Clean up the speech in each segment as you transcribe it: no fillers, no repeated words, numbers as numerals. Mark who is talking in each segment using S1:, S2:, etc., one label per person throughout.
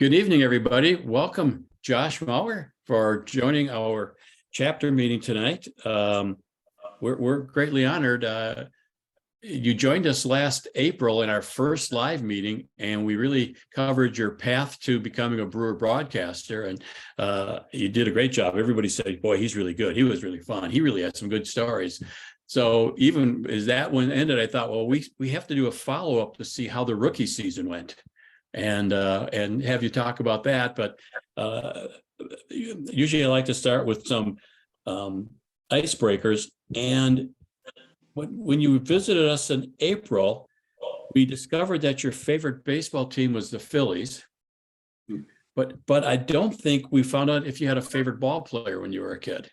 S1: Good evening, everybody. Welcome, Josh Maurer, for joining our chapter meeting tonight. We're greatly honored. You joined us last April in our first live meeting, and we really covered your path to becoming a Brewer broadcaster. And you did a great job. Everybody said, boy, he's really good. He was really fun. He really had some good stories. So even as that one ended, I thought, well, we have to do a follow-up to see how the rookie season went. And have you talk about that. But usually I like to start with some icebreakers. And when you visited us in April, we discovered that your favorite baseball team was the Phillies. But I don't think we found out if you had a favorite ball player when you were a kid.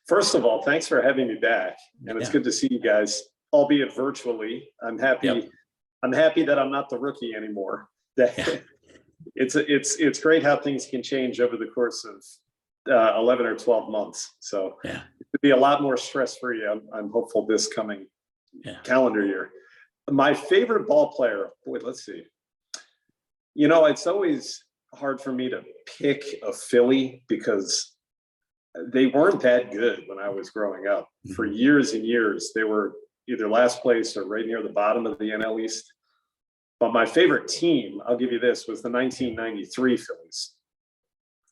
S2: First of all, thanks for having me back. And it's good to see you guys, albeit virtually. I'm happy. Yep. I'm happy that I'm not the rookie anymore. It's great how things can change over the course of 11 or 12 months. So it could be a lot more stress-free. I'm hopeful this coming calendar year. My favorite ball player, boy, let's see. You know, it's always hard for me to pick a Philly because they weren't that good when I was growing up. For years and years, they were either last place or right near the bottom of the NL East. But my favorite team, I'll give you this, was the 1993 Phillies,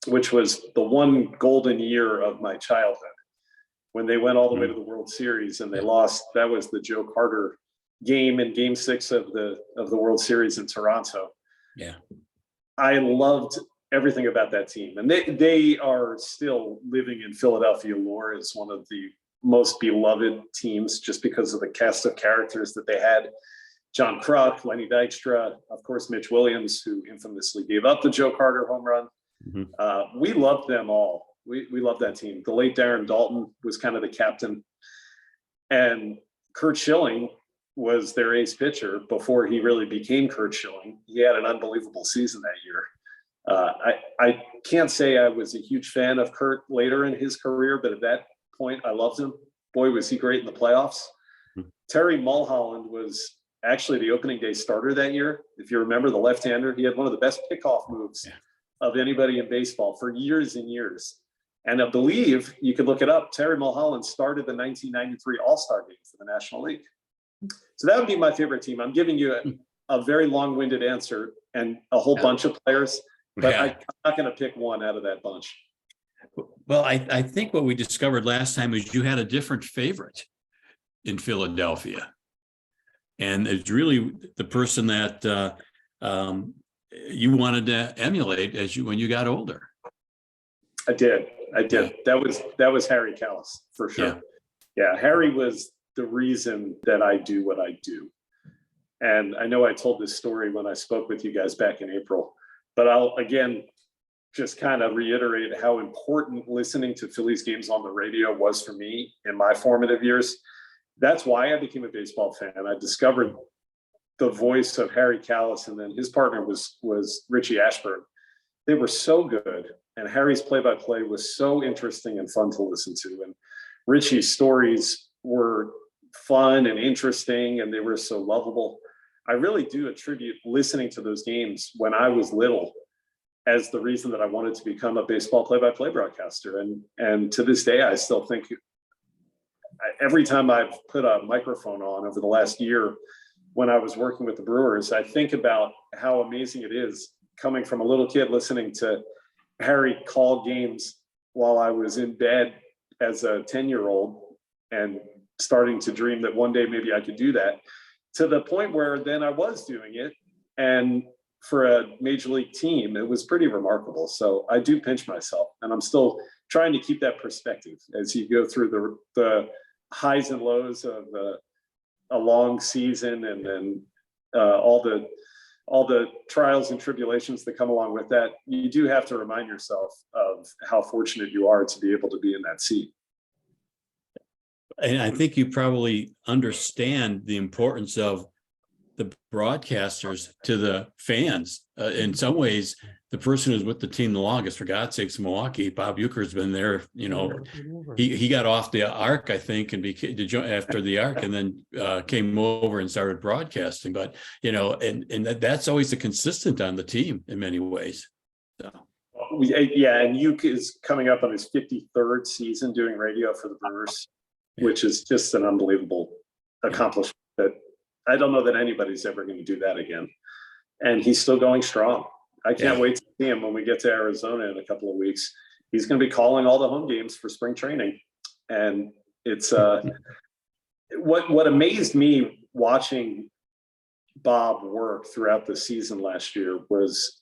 S2: which was the one golden year of my childhood when they went all the way to the World Series and they lost. That was the Joe Carter game in Game 6 of the World Series in Toronto. Yeah, I loved everything about that team, and they are still living in Philadelphia lore as one of the most beloved teams just because of the cast of characters that they had. John Kruk, Lenny Dykstra, of course, Mitch Williams, who infamously gave up the Joe Carter home run. We loved them all. We loved that team. The late Darren Daulton was kind of the captain. And Curt Schilling was their ace pitcher before he really became Curt Schilling. He had an unbelievable season that year. I can't say I was a huge fan of Curt later in his career, but at that point, I loved him. Boy, was he great in the playoffs. Terry Mulholland was actually the opening day starter that year. If you remember, the left-hander, he had one of the best pickoff moves of anybody in baseball for years and years. And I believe, you could look it up, Terry Mulholland started the 1993 All-Star game for the National League. So that would be my favorite team. I'm giving you a very long-winded answer and a whole bunch of players, but I'm not going to pick one out of that bunch.
S1: Well, I think what we discovered last time is you had a different favorite in Philadelphia. And it's really the person that you wanted to emulate when you got older. I did.
S2: That was Harry Kalas for sure. Yeah, Harry was the reason that I do what I do. And I know I told this story when I spoke with you guys back in April, but I'll again just kind of reiterate how important listening to Phillies games on the radio was for me in my formative years. That's why I became a baseball fan. I discovered the voice of Harry Kalas, and then his partner was Richie Ashburn. They were so good, and Harry's play-by-play was so interesting and fun to listen to. And Richie's stories were fun and interesting, and they were so lovable. I really do attribute listening to those games when I was little as the reason that I wanted to become a baseball play-by-play broadcaster. And to this day, I still think every time I've put a microphone on over the last year when I was working with the Brewers, I think about how amazing it is coming from a little kid listening to Harry call games while I was in bed as a 10-year-old and starting to dream that one day maybe I could do that, to the point where then I was doing it. And for a major league team, it was pretty remarkable. So I do pinch myself, and I'm still trying to keep that perspective as you go through the highs and lows of a long season, and then all the trials and tribulations that come along with that. You do have to remind yourself of how fortunate you are to be able to be in that seat.
S1: And I think you probably understand the importance of the broadcasters to the fans. In some ways, the person who's with the team the longest, for God's sakes, Milwaukee, Bob Uecker's been there. He got off the arc, I think, and after the arc, and then came over and started broadcasting. But and that's always the consistent on the team in many ways. So.
S2: Yeah, and Uke is coming up on his 53rd season doing radio for the Brewers, which is just an unbelievable accomplishment. That I don't know that anybody's ever going to do that again. And he's still going strong. I can't wait to see him when we get to Arizona in a couple of weeks. He's going to be calling all the home games for spring training. And it's what amazed me watching Bob work throughout the season last year was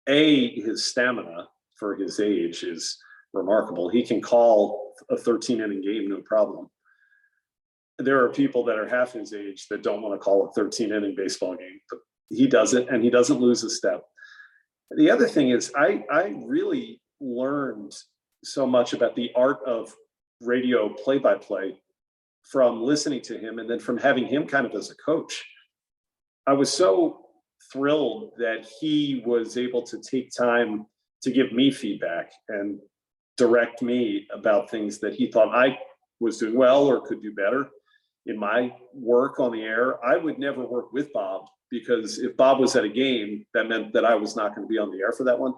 S2: his stamina for his age is remarkable. He can call a 13-inning game, no problem. There are people that are half his age that don't want to call a 13-inning baseball game, but he does it, and he doesn't lose a step. The other thing is I really learned so much about the art of radio play-by-play from listening to him and then from having him kind of as a coach. I was so thrilled that he was able to take time to give me feedback and direct me about things that he thought I was doing well or could do better in my work on the air. I would never work with Bob, because if Bob was at a game, that meant that I was not going to be on the air for that one,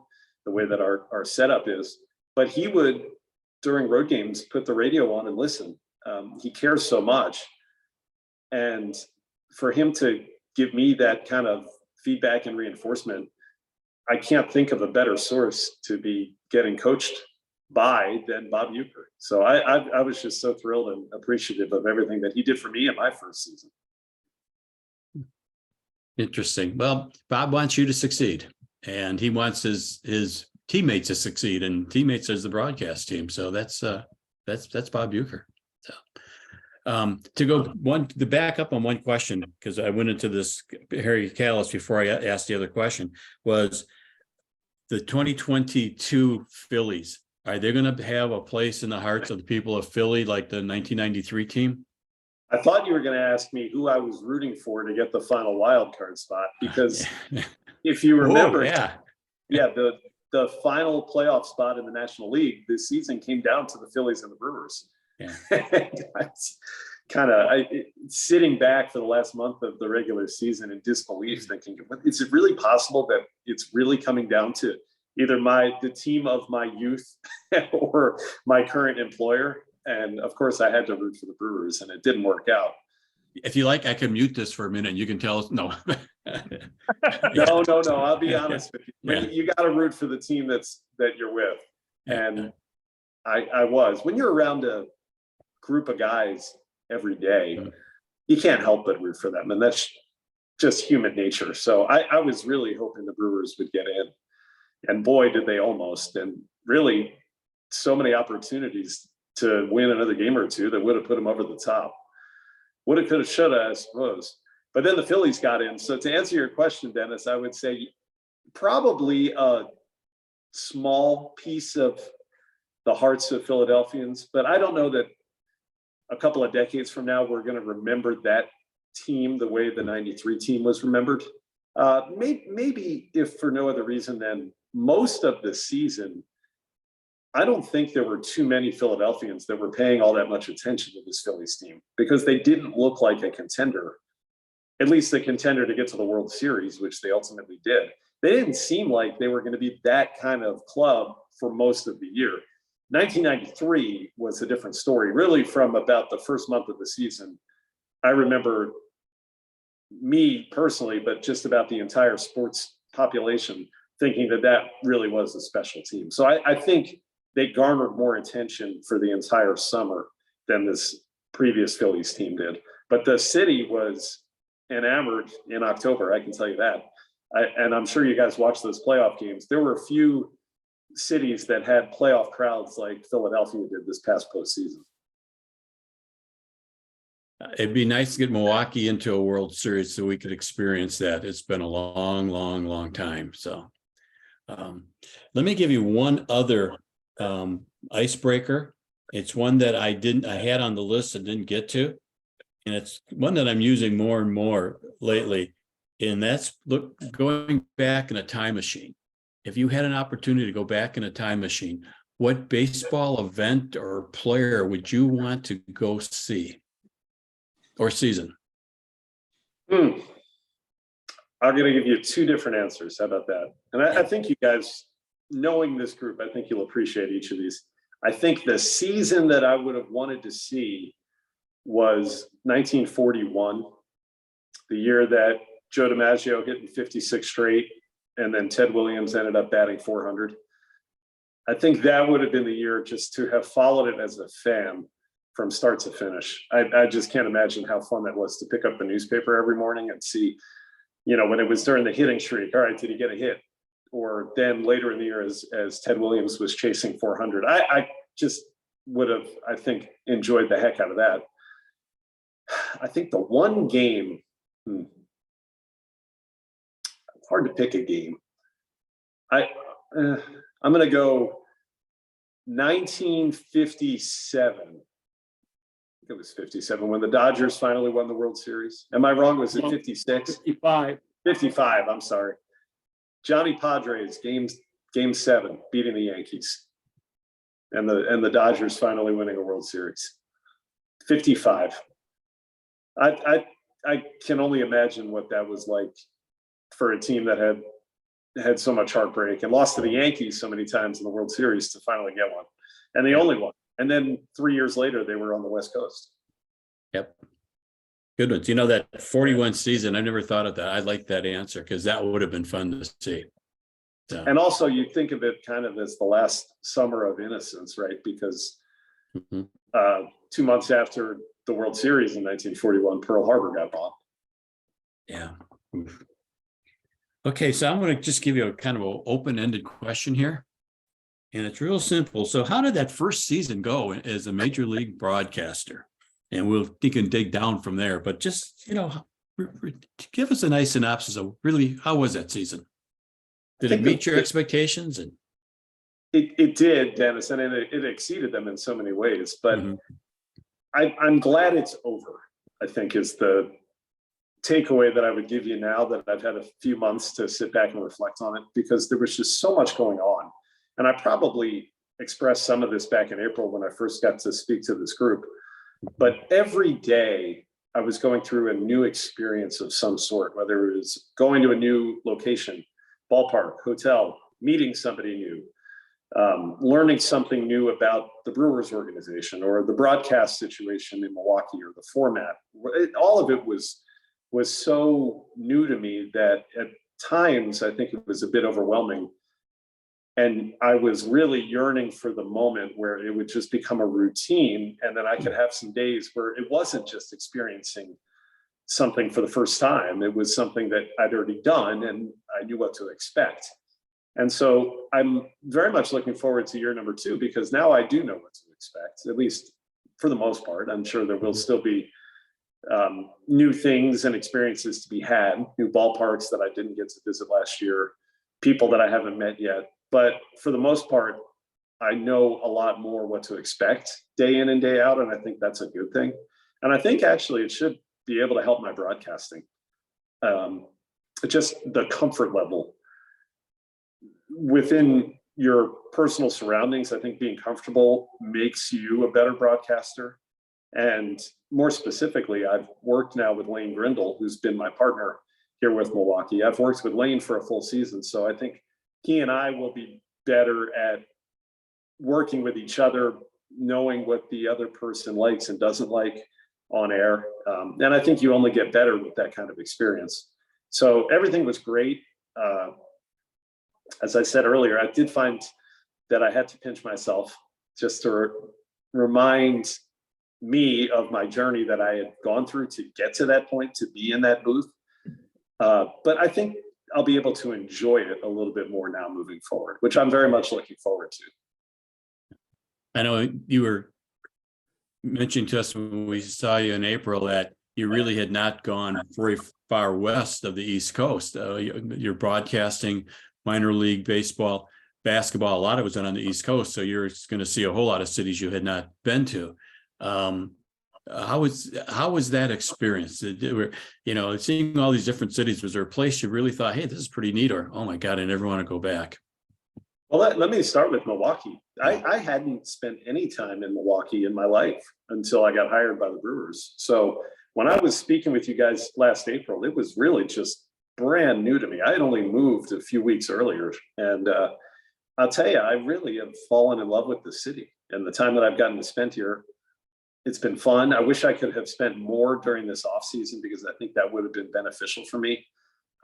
S2: the way that our setup is. But he would, during road games, put the radio on and listen. He cares so much. And for him to give me that kind of feedback and reinforcement, I can't think of a better source to be getting coached by than Bob Uecker. So I was just so thrilled and appreciative of everything that he did for me in my first season. Interesting.
S1: Well, Bob wants you to succeed, and he wants his teammates to succeed, and teammates as the broadcast team. So that's Bob Uecker. So to back up on one question, because I went into this Harry Callis before I asked the other question, was the 2022 Phillies. Are they going to have a place in the hearts of the people of Philly like the 1993 team?
S2: I thought you were going to ask me who I was rooting for to get the final wild card spot, because if you remember, the final playoff spot in the National League this season came down to the Phillies and the Brewers. Yeah. Sitting back for the last month of the regular season in disbelief, thinking, is it really possible that it's really coming down to either the team of my youth or my current employer? And of course, I had to root for the Brewers, and it didn't work out.
S1: If you like, I can mute this for a minute and you can tell us. No.
S2: No. I'll be honest with you. Yeah. You got to root for the team that you're with. And I was. When you're around a group of guys every day, you can't help but root for them. And that's just human nature. So I was really hoping the Brewers would get in. And boy, did they almost. And really, so many opportunities to win another game or two that would have put them over the top. Woulda, coulda, shoulda, I suppose. But then the Phillies got in. So to answer your question, Dennis, I would say probably a small piece of the hearts of Philadelphians. But I don't know that a couple of decades from now, we're going to remember that team the way the 93 team was remembered. Maybe if for no other reason than most of the season, I don't think there were too many Philadelphians that were paying all that much attention to this Phillies team, because they didn't look like a contender, at least a contender to get to the World Series, which they ultimately did. They didn't seem like they were going to be that kind of club for most of the year. 1993 was a different story. Really, from about the first month of the season, I remember me personally, but just about the entire sports population, thinking that really was a special team. So I think they garnered more attention for the entire summer than this previous Phillies team did. But the city was enamored in October, I can tell you that. And I'm sure you guys watched those playoff games. There were a few cities that had playoff crowds like Philadelphia did this past postseason.
S1: It'd be nice to get Milwaukee into a World Series so we could experience that. It's been a long time. So let me give you one other icebreaker. It's one that I had on the list and didn't get to. and it's one that I'm using more and more lately. And that's going back in a time machine. If you had an opportunity to go back in a time machine, what baseball event or player would you want to go see or season?
S2: I'm going to give you two different answers. How about that? And I think you guys, knowing this group, I think you'll appreciate each of these. I think the season that I would have wanted to see was 1941, the year that Joe DiMaggio hit in 56 straight, and then Ted Williams ended up batting 400. I think that would have been the year just to have followed it as a fan from start to finish. I just can't imagine how fun that was to pick up the newspaper every morning and see, when it was during the hitting streak, all right, did he get a hit? Or then later in the year as Ted Williams was chasing 400. I just would have, I think, enjoyed the heck out of that. I think the one game, hard to pick a game. I'm going to go 1957. I think it was 57 when the Dodgers finally won the World Series. Am I wrong? Was it 56?
S3: 55.
S2: 55. I'm sorry. Johnny Padres, game 7, beating the Yankees, and the Dodgers finally winning a World Series. 55. I can only imagine what that was like for a team that had so much heartbreak and lost to the Yankees so many times in the World Series to finally get one, and the only one. And then 3 years later, they were on the West Coast.
S1: Yep. Good ones. That 41 season, I never thought of that. I like that answer because that would have been fun to see. So.
S2: And also you think of it kind of as the last summer of innocence, right? Because 2 months after the World Series in 1941, Pearl Harbor got bombed.
S1: Yeah. Okay, so I'm going to just give you a kind of an open-ended question here. And it's real simple. So how did that first season go as a major league broadcaster? And you can dig down from there. But just, give us a nice synopsis of really, how was that season? Did it meet your expectations? And
S2: it did, Dennis, and it exceeded them in so many ways. But I'm glad it's over, I think, is the takeaway that I would give you now that I've had a few months to sit back and reflect on it, because there was just so much going on. And I probably expressed some of this back in April when I first got to speak to this group. But every day I was going through a new experience of some sort, whether it was going to a new location, ballpark, hotel, meeting somebody new, learning something new about the Brewers organization or the broadcast situation in Milwaukee or the format. All of it was so new to me that at times I think it was a bit overwhelming. And I was really yearning for the moment where it would just become a routine. And then I could have some days where it wasn't just experiencing something for the first time. It was something that I'd already done and I knew what to expect. And so I'm very much looking forward to year number 2, because now I do know what to expect, at least for the most part. I'm sure there will still be new things and experiences to be had, new ballparks that I didn't get to visit last year, people that I haven't met yet. But for the most part, I know a lot more what to expect day in and day out. And I think that's a good thing. And I think actually it should be able to help my broadcasting. Just the comfort level within your personal surroundings. I think being comfortable makes you a better broadcaster. And more specifically, I've worked now with Lane Grindle, who's been my partner here with Milwaukee. I've worked with Lane for a full season. So I think he and I will be better at working with each other, knowing what the other person likes and doesn't like on air. And I think you only get better with that kind of experience. So everything was great. As I said earlier, I did find that I had to pinch myself just to remind me of my journey that I had gone through to get to that point, to be in that booth. But I think I'll be able to enjoy it a little bit more now moving forward, which I'm very much looking forward to.
S1: I know you were mentioning to us when we saw you in April that you really had not gone very far west of the East Coast. You're broadcasting minor league baseball, basketball, a lot of it was done on the East Coast. So you're going to see a whole lot of cities you had not been to. how was that experience? Seeing all these different cities, was there a place you really thought, hey, this is pretty neat, or oh my God, I never want to go back?
S2: Well, let me start with Milwaukee. I hadn't spent any time in Milwaukee in my life until I got hired by the Brewers. So when I was speaking with you guys last April, it was really just brand new to me. I had only moved a few weeks earlier. And I'll tell you, I really have fallen in love with the city. And the time that I've gotten to spend here, it's been fun. I wish I could have spent more during this off season because I think that would have been beneficial for me.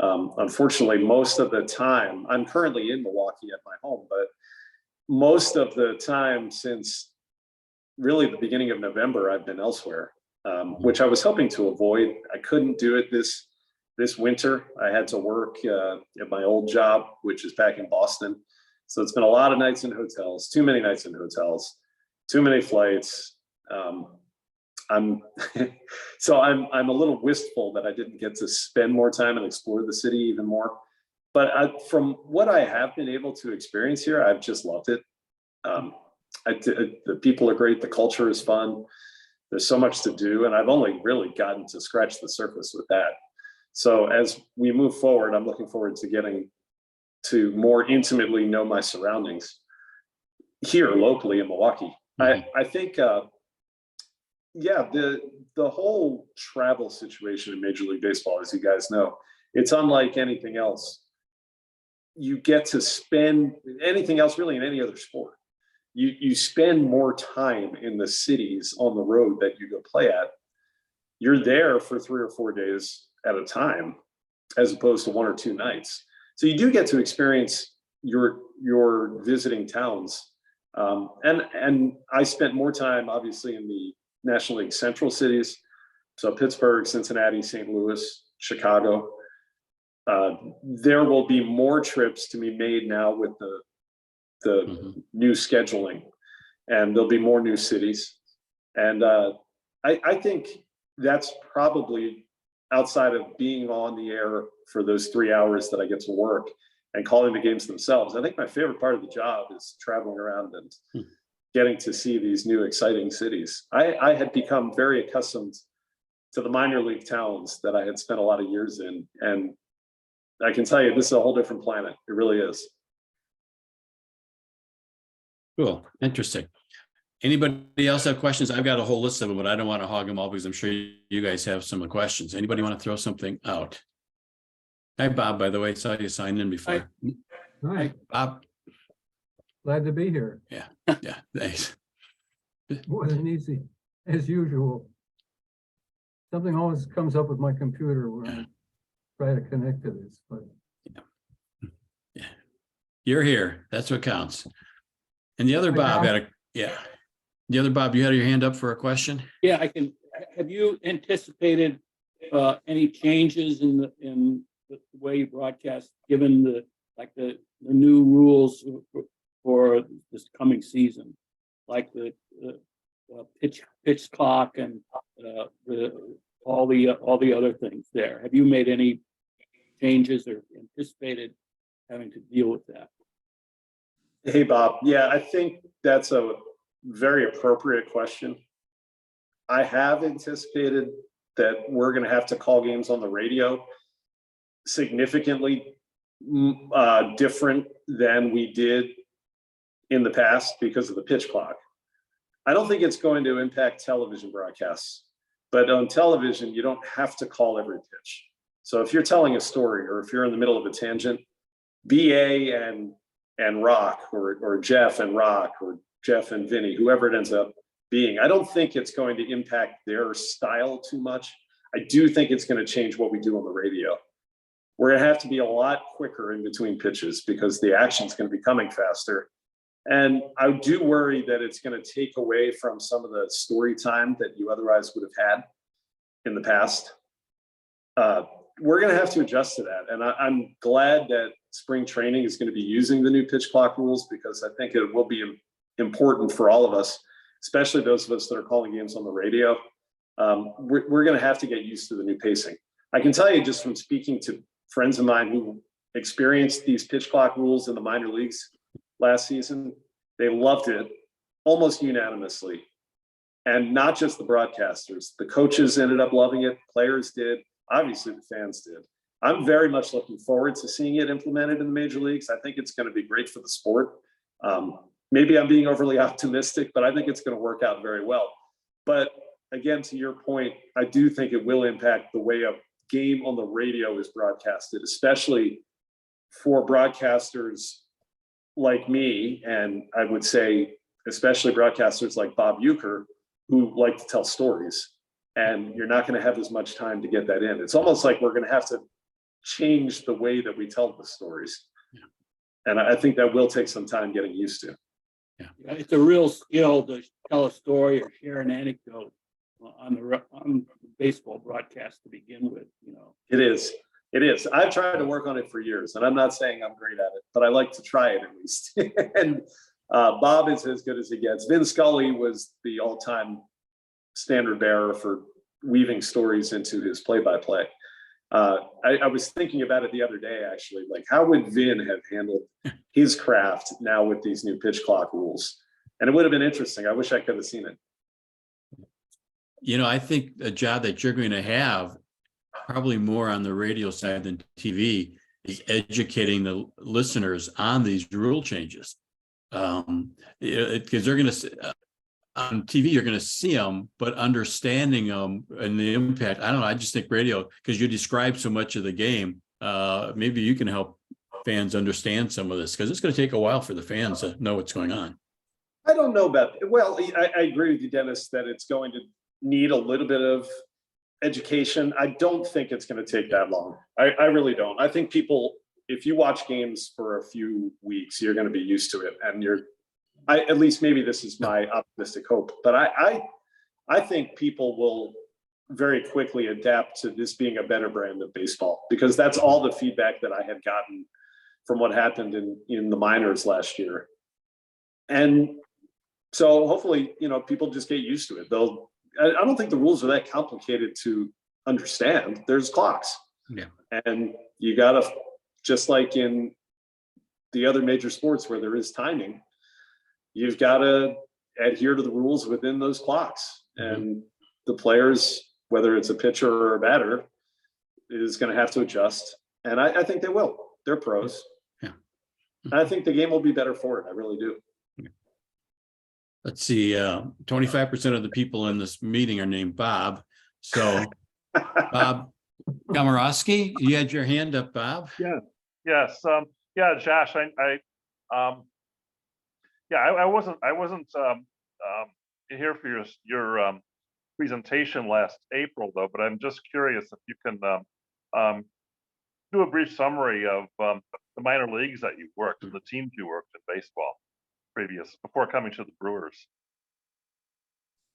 S2: Unfortunately, most of the time, I'm currently in Milwaukee at my home, but most of the time since really the beginning of November, I've been elsewhere, which I was hoping to avoid. I couldn't do it this winter. I had to work at my old job, which is back in Boston. So it's been a lot of nights in hotels, too many nights in hotels, too many flights. I'm a little wistful that I didn't get to spend more time and explore the city even more. But from what I have been able to experience here, I've just loved it. The people are great. The culture is fun. There's so much to do. And I've only really gotten to scratch the surface with that. So as we move forward, I'm looking forward to getting to more intimately know my surroundings here locally in Milwaukee. Mm-hmm. I think, the whole travel situation in Major League Baseball, as you guys know, it's unlike anything else. You get to spend anything else really in any other sport. You spend more time in the cities on the road that you go play at. You're there for 3 or 4 days at a time, as opposed to 1 or 2 nights. So you do get to experience your visiting towns. And I spent more time, obviously, in the National League Central cities. So Pittsburgh, Cincinnati, St. Louis, Chicago. There will be more trips to be made now with the new scheduling, and there'll be more new cities. And I think that's probably, outside of being on the air for those 3 hours that I get to work and calling the games themselves, I think my favorite part of the job is traveling around and getting to see these new exciting cities. I had become very accustomed to the minor league towns that I had spent a lot of years in. And I can tell you, this is a whole different planet. It really is.
S1: Cool. Interesting. Anybody else have questions? I've got a whole list of them, but I don't want to hog them all because I'm sure you guys have some questions. Anybody want to throw something out? Hi, Bob, by the way, saw you sign in before.
S3: Hi,
S1: Bob.
S3: Glad to be here.
S1: Yeah, thanks.
S3: More than easy, as usual. Something always comes up with my computer when I try to connect to this, but.
S1: Yeah. You're here. That's what counts. And the other Bob had the other Bob, you had your hand up for a question?
S4: Yeah, I can. Have you anticipated any changes in the way you broadcast, given the new rules for this coming season, like the pitch clock and all the other things there? Have you made any changes or anticipated having to deal with that?
S2: Hey, Bob. Yeah, I think that's a very appropriate question. I have anticipated that we're going to have to call games on the radio significantly different than we did in the past because of the pitch clock. I don't think it's going to impact television broadcasts, but on television, you don't have to call every pitch. So if you're telling a story or if you're in the middle of a tangent, BA and Rock or Jeff and Rock or Jeff and Vinny, whoever it ends up being, I don't think it's going to impact their style too much. I do think it's going to change what we do on the radio. We're going to have to be a lot quicker in between pitches because the action's going to be coming faster. And I do worry that it's going to take away from some of the story time that you otherwise would have had in the past. We're going to have to adjust to that. And I'm glad that spring training is going to be using the new pitch clock rules because I think it will be important for all of us, especially those of us that are calling games on the radio. We're going to have to get used to the new pacing. I can tell you just from speaking to friends of mine who experienced these pitch clock rules in the minor leagues last season, they loved it almost unanimously. And not just the broadcasters, the coaches ended up loving it, players did, obviously the fans did. I'm very much looking forward to seeing it implemented in the major leagues. I think it's going to be great for the sport. Maybe I'm being overly optimistic, but I think it's going to work out very well. But again, to your point, I do think it will impact the way a game on the radio is broadcasted, especially for broadcasters like me. And I would say, especially broadcasters like Bob Uecker, who like to tell stories. And you're not going to have as much time to get that in. It's almost like we're going to have to change the way that we tell the stories. Yeah. And I think that will take some time getting used to.
S4: Yeah, it's a real skill to tell a story or share an anecdote on the baseball broadcast to begin with.
S2: It is. I've tried to work on it for years, and I'm not saying I'm great at it, but I like to try it at least. And Bob is as good as he gets. Vin Scully was the all-time standard bearer for weaving stories into his play-by-play. I was thinking about it the other day, actually, like how would Vin have handled his craft now with these new pitch clock rules? And it would have been interesting. I wish I could have seen it.
S1: I think a job that you're going to have probably more on the radio side than TV is educating the listeners on these rule changes. Because they're going to, on TV, you're going to see them, but understanding them and the impact. I don't know. I just think radio, because you describe so much of the game, maybe you can help fans understand some of this, because it's going to take a while for the fans to know what's going on.
S2: I don't know about it. Well, I agree with you, Dennis, that it's going to need a little bit of education. I don't think it's going to take that long. I really don't. I think people, if you watch games for a few weeks, you're going to be used to it. And at least maybe this is my optimistic hope, but I think people will very quickly adapt to this being a better brand of baseball, because that's all the feedback that I had gotten from what happened in the minors last year. And so hopefully, people just get used to it. I don't think the rules are that complicated to understand. There's clocks.
S1: Yeah.
S2: And you gotta, just like in the other major sports where there is timing, you've got to adhere to the rules within those clocks. Mm-hmm. And the players, whether it's a pitcher or a batter, is going to have to adjust. And I think they will. They're pros.
S1: Yeah.
S2: And I think the game will be better for it. I really do.
S1: Let's see, 25% of the people in this meeting are named Bob. So Bob Komorowski, you had your hand up, Bob.
S5: Yeah. Yes. Yeah, Josh, I wasn't here for your presentation last April, though, but I'm just curious if you can do a brief summary of the minor leagues that you worked and the teams you worked in baseball before coming to the Brewers.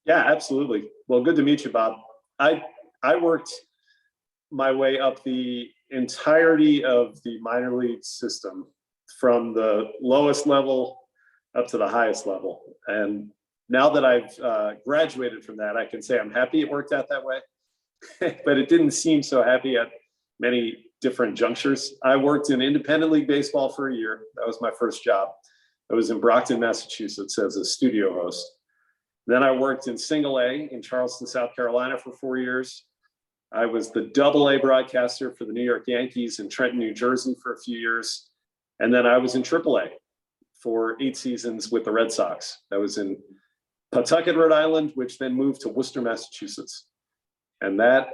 S2: Yeah, absolutely. Well, good to meet you, Bob. I worked my way up the entirety of the minor league system, from the lowest level up to the highest level. And now that I've graduated from that, I can say I'm happy it worked out that way, but it didn't seem so happy at many different junctures. I worked in independent league baseball for a year. That was my first job. I was in Brockton, Massachusetts as a studio host. Then I worked in single A in Charleston, South Carolina for 4 years. I was the double A broadcaster for the New York Yankees in Trenton, New Jersey for a few years. And then I was in triple A for 8 seasons with the Red Sox. That was in Pawtucket, Rhode Island, which then moved to Worcester, Massachusetts. And that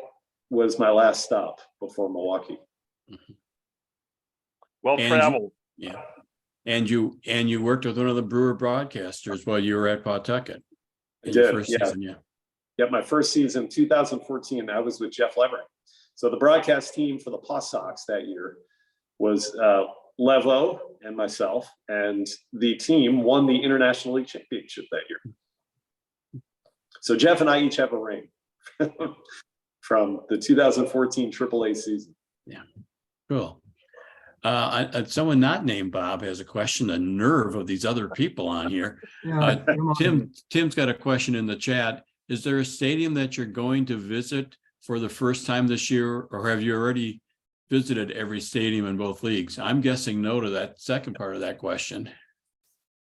S2: was my last stop before Milwaukee.
S1: Mm-hmm.
S5: Well traveled.
S1: Yeah. And you worked with one of the Brewer broadcasters while you were at Pawtucket.
S2: I did,
S1: Season, yeah.
S2: Yep, my first season, 2014, I was with Jeff Levering. So the broadcast team for the Paw Sox that year was Levo and myself, and the team won the International League Championship that year. So Jeff and I each have a ring from the 2014 AAA season.
S1: Yeah, cool. Someone not named Bob has a question. The nerve of these other people on here.
S3: Yeah,
S1: Tim's got a question in the chat. Is there a stadium that you're going to visit for the first time this year, or have you already visited every stadium in both leagues? I'm guessing no to that second part of that question.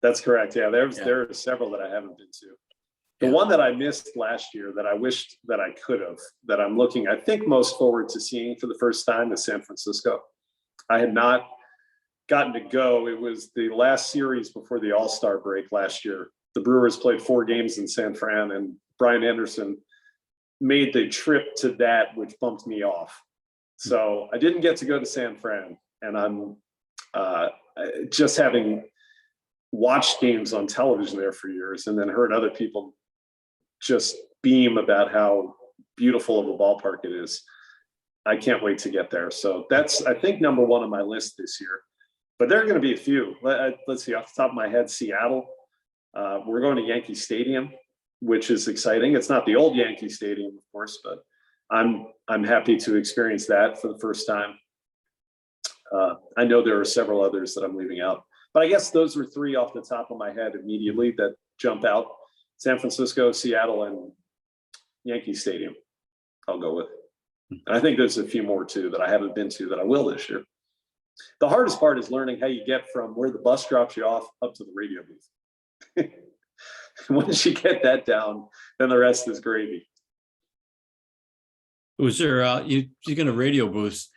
S2: That's correct. Yeah, there are several that I haven't been to. The
S1: Yeah.
S2: one that I missed last year that I wished that I could have, that I'm looking, I think, most forward to seeing for the first time is San Francisco. I had not gotten to go. It was the last series before the All-Star break last year. The Brewers played 4 games in San Fran, and Brian Anderson made the trip to that, which bumped me off. So I didn't get to go to San Fran, and I'm just having watched games on television there for years and then heard other people just beam about how beautiful of a ballpark it is. I can't wait to get there. So that's, I think, number 1 on my list this year. But there are going to be a few. Let's see, off the top of my head, Seattle. We're going to Yankee Stadium, which is exciting. It's not the old Yankee Stadium, of course, but I'm happy to experience that for the first time. I know there are several others that I'm leaving out, but I guess those were 3 off the top of my head immediately that jump out: San Francisco, Seattle, and Yankee Stadium. I'll go with. And I think there's a few more too that I haven't been to that I will this year. The hardest part is learning how you get from where the bus drops you off up to the radio booth. Once you get that down, then the rest is gravy.
S1: Was there, speaking of radio booths,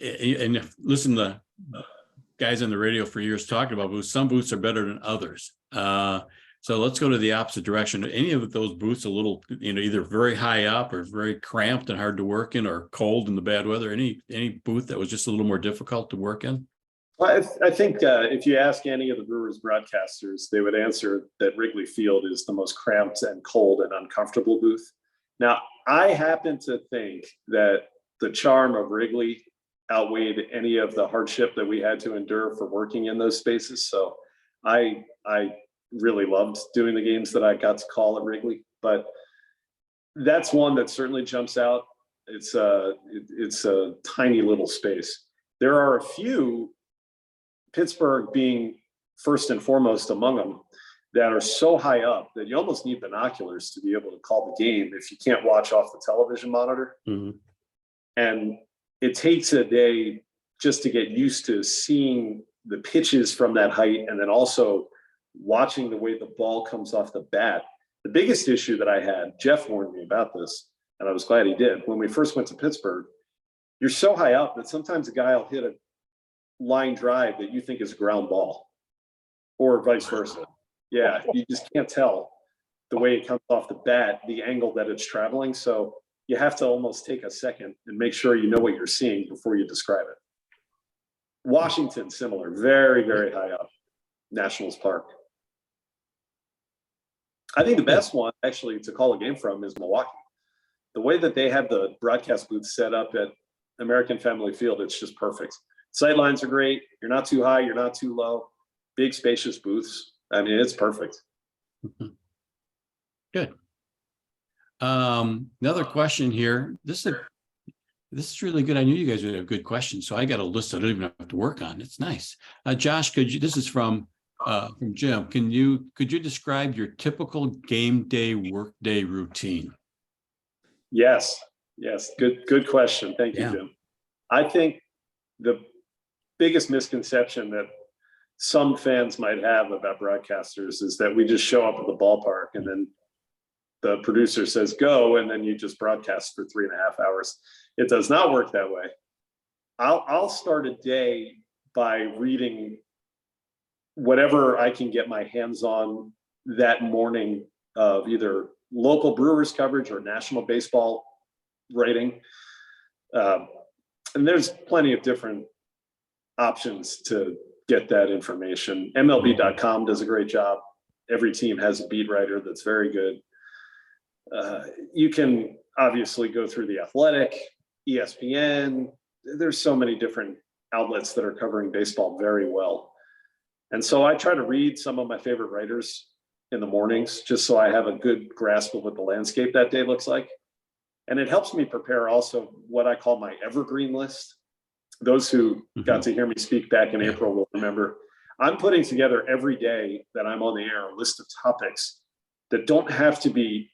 S1: and listen to guys on the radio for years talking about booths, some booths are better than others. So let's go to the opposite direction. Any of those booths a little, either very high up or very cramped and hard to work in, or cold in the bad weather? Any booth that was just a little more difficult to work in?
S2: Well, I think if you ask any of the Brewers broadcasters, they would answer that Wrigley Field is the most cramped and cold and uncomfortable booth. Now, I happen to think that the charm of Wrigley outweighed any of the hardship that we had to endure for working in those spaces. So I really loved doing the games that I got to call at Wrigley, but that's one that certainly jumps out. It's a tiny little space. There are a few, Pittsburgh being first and foremost among them, that are so high up that you almost need binoculars to be able to call the game if you can't watch off the television monitor. Mm-hmm. And it takes a day just to get used to seeing the pitches from that height, and then also watching the way the ball comes off the bat. The biggest issue that I had, Jeff warned me about this, and I was glad he did. When we first went to Pittsburgh, you're so high up that sometimes a guy will hit a line drive that you think is a ground ball, or vice versa. Yeah, you just can't tell the way it comes off the bat, the angle that it's traveling. So you have to almost take a second and make sure you know what you're seeing before you describe it. Washington, similar, very, very high up, Nationals Park. I think the best one actually to call a game from is Milwaukee. The way that they have the broadcast booth set up at American Family Field, it's just perfect. Sight lines are great. You're not too high, you're not too low. Big spacious booths. I mean, it's perfect.
S1: Good. Another question here. This is really good. I knew you guys would have good questions, so I got a list I don't even have to work on. It's nice. Josh, this is from Jim. Could you describe your typical game day, work day routine?
S2: Yes. Good question. Thank you, Jim. I think the biggest misconception that some fans might have about broadcasters is that we just show up at the ballpark and then the producer says go, and then you just broadcast for 3.5 hours. It does not work that way. I'll start a day by reading whatever I can get my hands on that morning of either local Brewers coverage or national baseball writing. And there's plenty of different options to get that information. MLB.com does a great job. Every team has a beat writer that's very good. You can obviously go through The Athletic, ESPN. There's so many different outlets that are covering baseball very well. And so I try to read some of my favorite writers in the mornings, just so I have a good grasp of what the landscape that day looks like. And it helps me prepare also what I call my evergreen list. Those who got to hear me speak back in April will remember. I'm putting together every day that I'm on the air a list of topics that don't have to be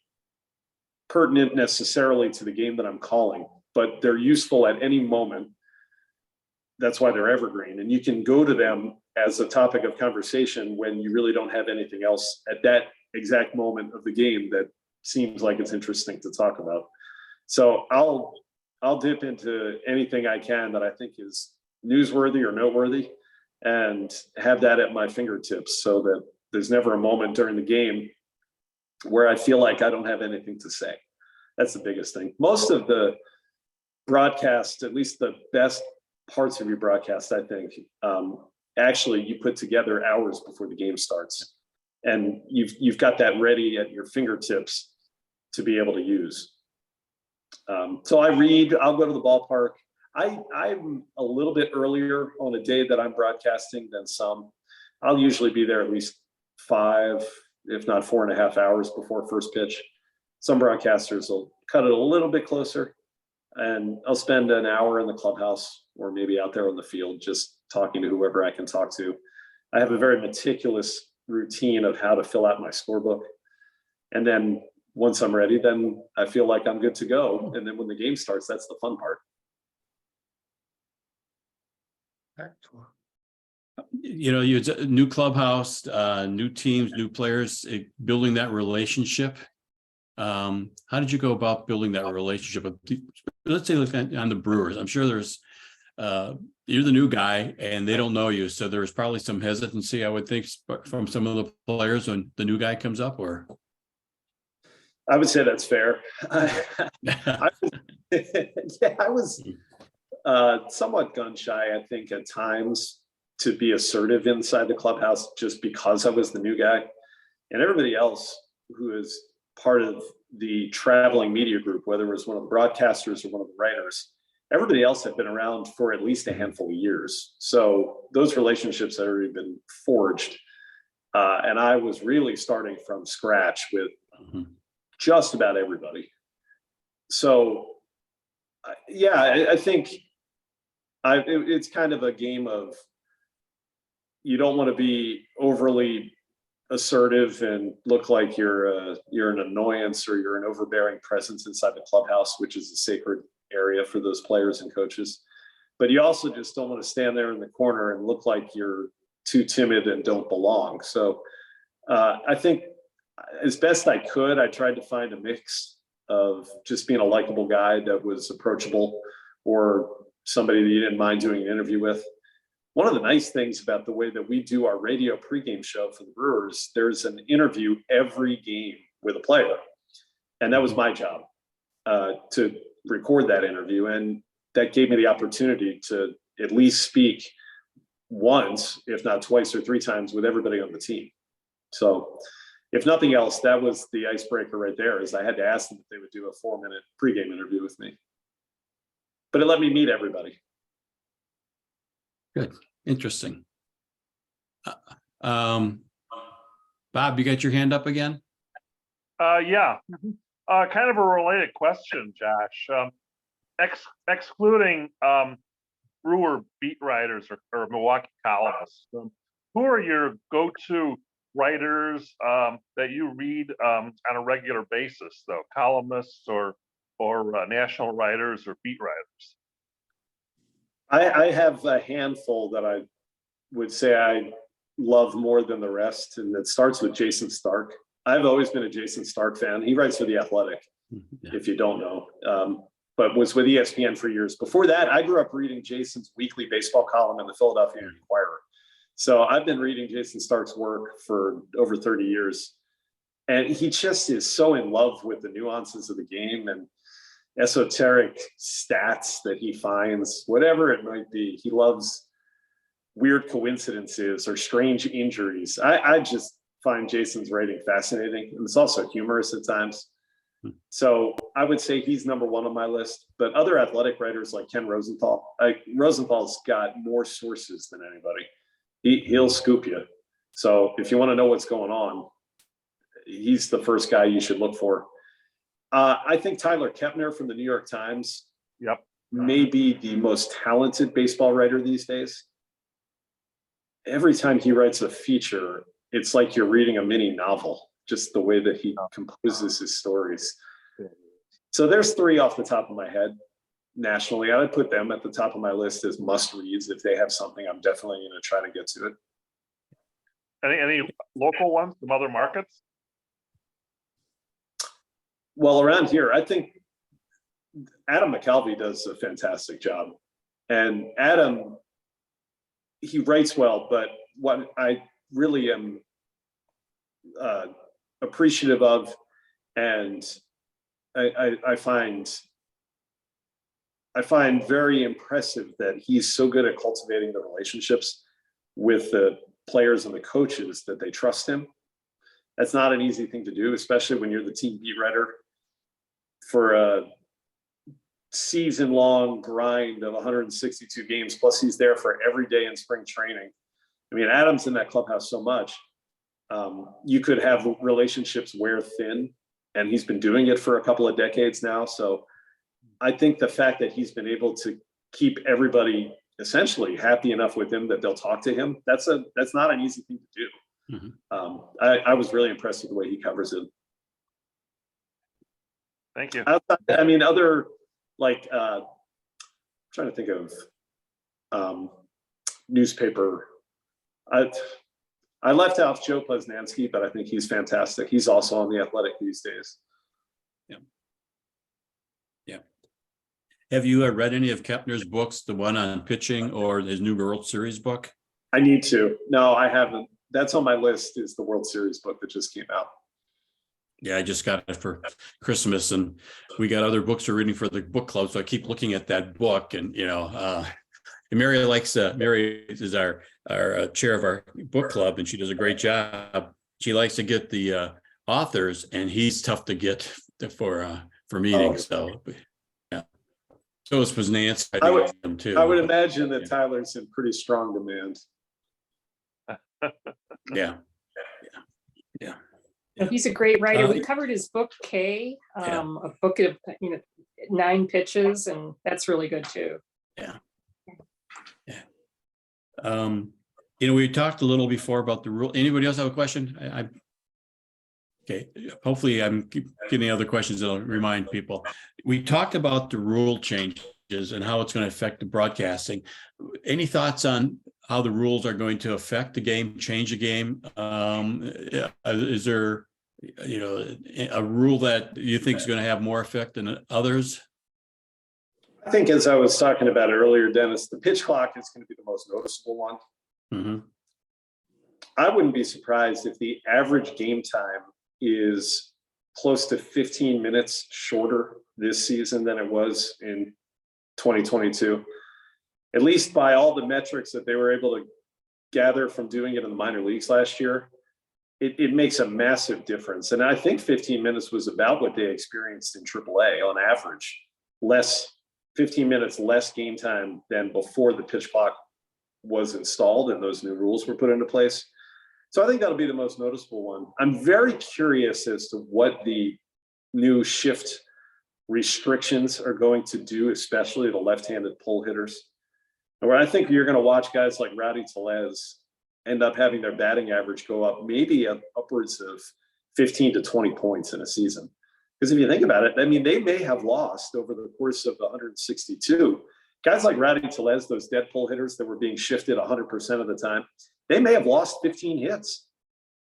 S2: pertinent necessarily to the game that I'm calling, but they're useful at any moment. That's why they're evergreen. And you can go to them as a topic of conversation when you really don't have anything else at that exact moment of the game that seems like it's interesting to talk about. So I'll dip into anything I can that I think is newsworthy or noteworthy and have that at my fingertips so that there's never a moment during the game where I feel like I don't have anything to say. That's the biggest thing. Most of the broadcast, at least the best parts of your broadcast, I think, actually you put together hours before the game starts. And you've got that ready at your fingertips to be able to use. So I'll go to the ballpark. I'm a little bit earlier on a day that I'm broadcasting than some. I'll usually be there at least 5, if not 4.5 hours before first pitch. Some broadcasters will cut it a little bit closer, and I'll spend an hour in the clubhouse or maybe out there on the field just talking to whoever I can talk to. I have a very meticulous routine of how to fill out my scorebook. And then once I'm ready, then I feel like I'm good to go. And then when the game starts, that's the fun part.
S1: You know, you new clubhouse, new teams, new players, building that relationship. How did you go about building that relationship? Let's say on the Brewers, I'm sure there's you're the new guy and they don't know you, so there's probably some hesitancy, I would think, from some of the players when the new guy comes up. Or
S2: I would say that's fair. I was somewhat gun shy, I think, at times to be assertive inside the clubhouse just because I was the new guy. And everybody else who is part of the traveling media group, whether it was one of the broadcasters or one of the writers, everybody else had been around for at least a handful of years. So those relationships had already been forged. And I was really starting from scratch with just about everybody. So yeah, I think it's kind of a game of, you don't want to be overly assertive and look like you're an annoyance or you're an overbearing presence inside the clubhouse, which is a sacred area for those players and coaches. But you also just don't want to stand there in the corner and look like you're too timid and don't belong. So I think as best I could, I tried to find a mix of just being a likable guy that was approachable or somebody that you didn't mind doing an interview with. One of the nice things about the way that we do our radio pregame show for the Brewers, there's an interview every game with a player. And that was my job, to record that interview. And that gave me the opportunity to at least speak once, if not twice or 3 times, with everybody on the team. So if nothing else, that was the icebreaker right there, is I had to ask them if they would do a 4-minute pregame interview with me. But it let me meet everybody.
S1: good, interesting. Bob, you got your hand up again?
S5: Yeah. Kind of a related question, Josh. Excluding Brewer beat writers or Milwaukee columnists, who are your go-to writers that you read on a regular basis, though? Columnists or national writers or beat writers?
S2: I have a handful that I would say I love more than the rest, and it starts with Jason Stark. I've always been a Jason Stark fan. He writes for The Athletic, if you don't know, but was with ESPN for years. Before that, I grew up reading Jason's weekly baseball column in the Philadelphia Inquirer. So I've been reading Jason Stark's work for over 30 years. And he just is so in love with the nuances of the game and esoteric stats that he finds, whatever it might be. He loves weird coincidences or strange injuries. I just find Jason's writing fascinating, and it's also humorous at times. So I would say he's number 1 on my list. But other athletic writers like Ken Rosenthal, Rosenthal's got more sources than anybody. He'll scoop you. So if you want to know what's going on, he's the first guy you should look for. I think Tyler Keltner from the New York Times may be the most talented baseball writer these days. Every time he writes a feature, it's like you're reading a mini novel, just the way that he composes his stories. So there's 3 off the top of my head. Nationally, I would put them at the top of my list as must-reads. If they have something, I'm definitely going to try to get to it.
S5: Any local ones from other markets?
S2: Well, around here, I think Adam McAlvey does a fantastic job. And Adam, he writes well, but what I really am appreciative of, and I find very impressive that he's so good at cultivating the relationships with the players and the coaches that they trust him. That's not an easy thing to do, especially when you're the team beat writer for a season-long grind of 162 games. Plus, he's there for every day in spring training. I mean, Adam's in that clubhouse so much. You could have relationships wear thin, and he's been doing it for a couple of decades now. So I think the fact that he's been able to keep everybody essentially happy enough with him that they'll talk to him, that's not an easy thing to do. Mm-hmm. I was really impressed with the way he covers it.
S5: Thank you.
S2: I mean, other like trying to think of newspaper. I left out Joe Poznansky, but I think he's fantastic. He's also on The Athletic these days.
S1: Yeah. Yeah. Have you read any of Keltner's books, the one on pitching or his new World Series book?
S2: I need to. No, I haven't. That's on my list, is the World Series book that just came out.
S1: Yeah, I just got it for Christmas, and we got other books we're reading for the book club. So I keep looking at that book, and Mary is our chair of our book club, and she does a great job. She likes to get the authors, and he's tough to get for meetings. So yeah, so is Poznansky.
S2: I would imagine that Tyler's in pretty strong demand.
S1: Yeah.
S6: He's a great writer. We covered his book K, a book of 9 pitches, and that's really good too.
S1: Yeah. We talked a little before about the rule. Anybody else have a question? Okay. Hopefully, I'm getting other questions that'll remind people. We talked about the rule changes and how it's going to affect the broadcasting. Any thoughts on how the rules are going to affect the game, change the game? Is there, a rule that you think is going to have more effect than others?
S2: I think, as I was talking about earlier, Dennis, the pitch clock is going to be the most noticeable one. Mm-hmm. I wouldn't be surprised if the average game time is close to 15 minutes shorter this season than it was in 2022. At least by all the metrics that they were able to gather from doing it in the minor leagues last year, it makes a massive difference. And I think 15 minutes was about what they experienced in AAA on average, 15 minutes less game time than before the pitch clock was installed and those new rules were put into place. So I think that'll be the most noticeable one. I'm very curious as to what the new shift restrictions are going to do, especially the left-handed pull hitters. Where I think you're going to watch guys like Rowdy Tellez end up having their batting average go up maybe upwards of 15 to 20 points in a season. Because if you think about it, I mean, they may have lost over the course of the 162. Guys like Rowdy Tellez, those dead pull hitters that were being shifted 100% of the time, they may have lost 15 hits.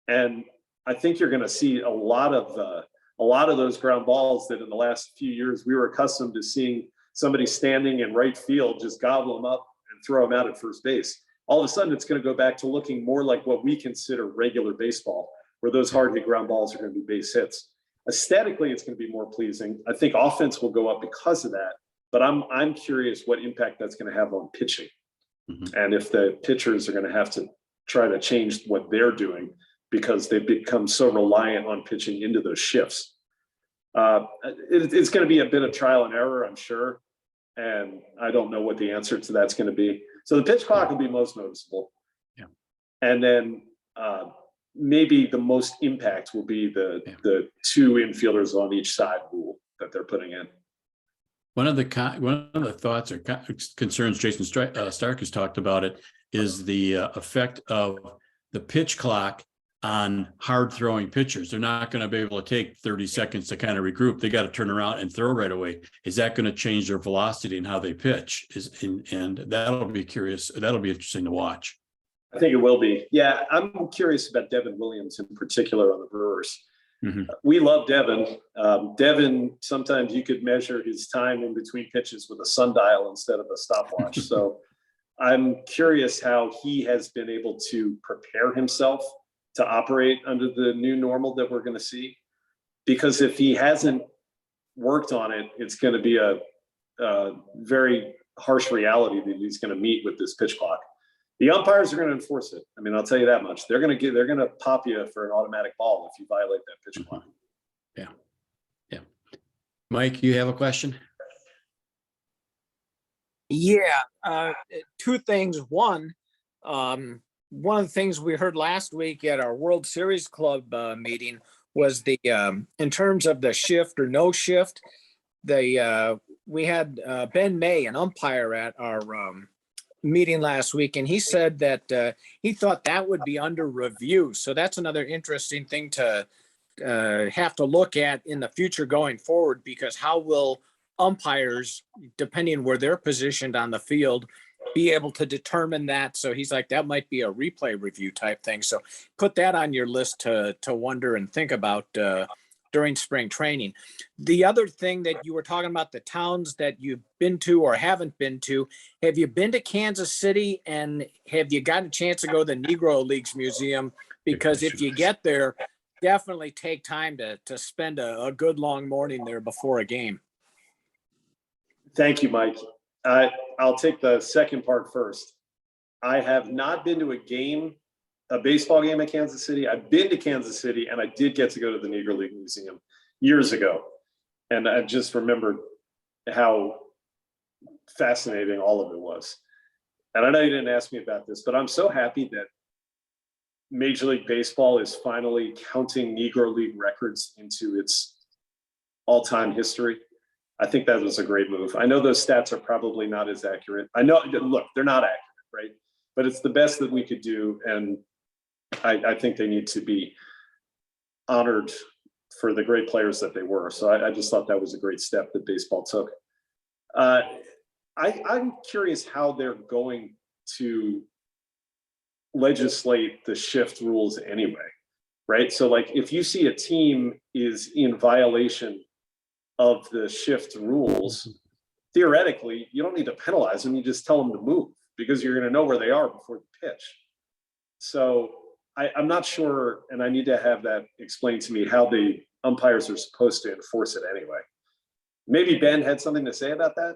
S2: And I think you're going to see a lot of those ground balls that in the last few years we were accustomed to seeing somebody standing in right field just gobble them up and throw them out at first base. All of a sudden, it's going to go back to looking more like what we consider regular baseball, where those hard hit ground balls are going to be base hits. Aesthetically, it's going to be more pleasing. I think offense will go up because of that, but I'm curious what impact that's going to have on pitching. Mm-hmm. And if the pitchers are going to have to try to change what they're doing because they've become so reliant on pitching into those shifts. It's going to be a bit of trial and error, I'm sure. And I don't know what the answer to that's going to be. So the pitch clock will be most noticeable. Yeah. And then maybe the most impact will be the 2 infielders on each side rule that they're putting in.
S1: One of the thoughts or concerns Jason Stark has talked about it is the effect of the pitch clock on hard throwing pitchers. They're not going to be able to take 30 seconds to kind of regroup. They got to turn around and throw right away. Is that going to change their velocity and how they pitch? And that'll be curious. That'll be interesting to watch.
S2: I think it will be. Yeah, I'm curious about Devin Williams in particular on the Brewers. We love Devin. Devin, sometimes you could measure his time in between pitches with a sundial instead of a stopwatch. So I'm curious how he has been able to prepare himself to operate under the new normal that we're going to see. Because if he hasn't worked on it, it's going to be a very harsh reality that he's going to meet with this pitch clock. The umpires are going to enforce it. I mean, I'll tell you that much. They're going to pop you for an automatic ball if you violate that pitch clock.
S1: Yeah. Mike, you have a question?
S7: Yeah, two things. One of the things we heard last week at our World Series Club meeting was the in terms of the shift or no shift. We had Ben May, an umpire, at our meeting last week, and he said that he thought that would be under review. So that's another interesting thing to have to look at in the future going forward, because how will umpires, depending where they're positioned on the field, be able to determine that? So he's like, that might be a replay review type thing. So put that on your list to wonder and think about during spring training. The other thing that you were talking about, the towns that you've been to or haven't been to, have you been to Kansas City, and have you got a chance to go to the Negro Leagues Museum? Because if you get there, definitely take time to spend a good long morning there before a game.
S2: Thank you, Mike. I'll take the second part first. I have not been to a baseball game at Kansas City. I've been to Kansas City, and I did get to go to the Negro League Museum years ago. And I just remembered how fascinating all of it was. And I know you didn't ask me about this, but I'm so happy that Major League Baseball is finally counting Negro League records into its all-time history. I think that was a great move. I know those stats are probably not as accurate. I know, look, they're not accurate, right? But it's the best that we could do. And I think they need to be honored for the great players that they were. So I just thought that was a great step that baseball took. I'm curious how they're going to legislate the shift rules anyway, right? So like if you see a team is in violation of the shift rules, theoretically, you don't need to penalize them. You just tell them to move, because you're going to know where they are before the pitch. So I'm not sure, and I need to have that explained to me, how the umpires are supposed to enforce it anyway. Maybe Ben had something to say about that.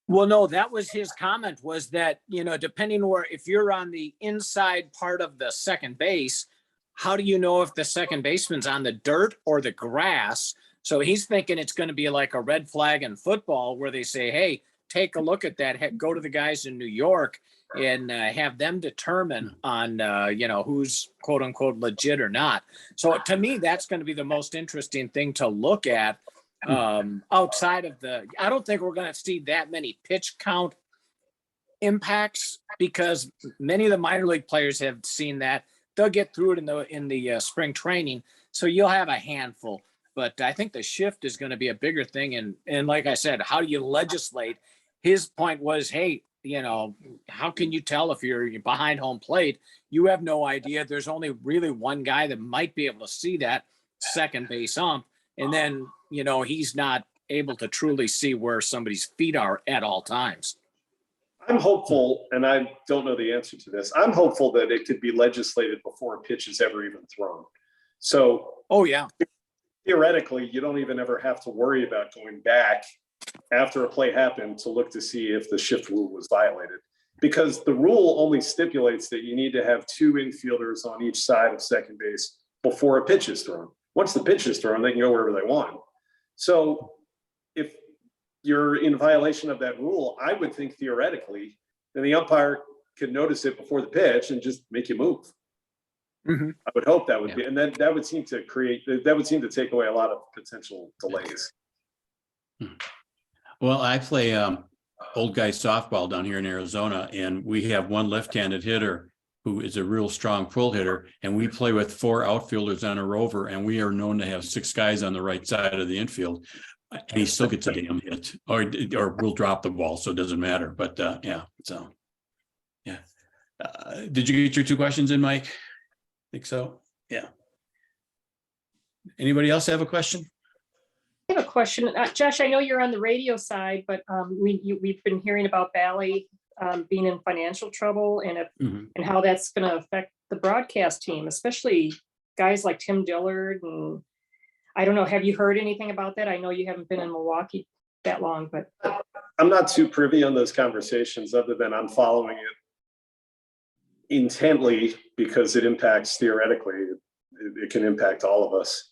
S7: Well, no, that was his comment, was that, depending where, if you're on the inside part of the second base, how do you know if the second baseman's on the dirt or the grass? So he's thinking it's going to be like a red flag in football, where they say, hey, take a look at that, go to the guys in New York and have them determine on, who's quote unquote legit or not. So to me, that's going to be the most interesting thing to look at. Outside of I don't think we're going to see that many pitch count impacts, because many of the minor league players have seen that. They'll get through it in the spring training. So you'll have a handful, but I think the shift is going to be a bigger thing. And like I said, how do you legislate? His point was, hey, how can you tell if you're behind home plate? You have no idea. There's only really one guy that might be able to see that, second base ump. And then, he's not able to truly see where somebody's feet are at all times.
S2: I'm hopeful, and I don't know the answer to this. I'm hopeful that it could be legislated before a pitch is ever even thrown. So, theoretically, you don't even ever have to worry about going back after a play happened to look to see if the shift rule was violated, because the rule only stipulates that you need to have two infielders on each side of second base before a pitch is thrown. Once the pitch is thrown, they can go wherever they want. So if you're in violation of that rule, I would think theoretically, then the umpire could notice it before the pitch and just make you move.
S7: Mm-hmm.
S2: I would hope that would be, and then that would seem to take away a lot of potential delays.
S1: Well, I play old guy softball down here in Arizona, and we have one left-handed hitter who is a real strong pull hitter, and we play with 4 outfielders on a rover, and we are known to have 6 guys on the right side of the infield. And he still gets a damn hit, or we'll drop the ball, so it doesn't matter. But did you get your 2 questions in, Mike? I think so. Yeah. Anybody else have a question?
S6: I have a question. Josh, I know you're on the radio side, but we've been hearing about Valley being in financial trouble and how that's going to affect the broadcast team, especially guys like Tim Dillard. And I don't know, have you heard anything about that? I know you haven't been in Milwaukee that long, but.
S2: I'm not too privy on those conversations other than I'm following it intently because it impacts, theoretically, it can impact all of us.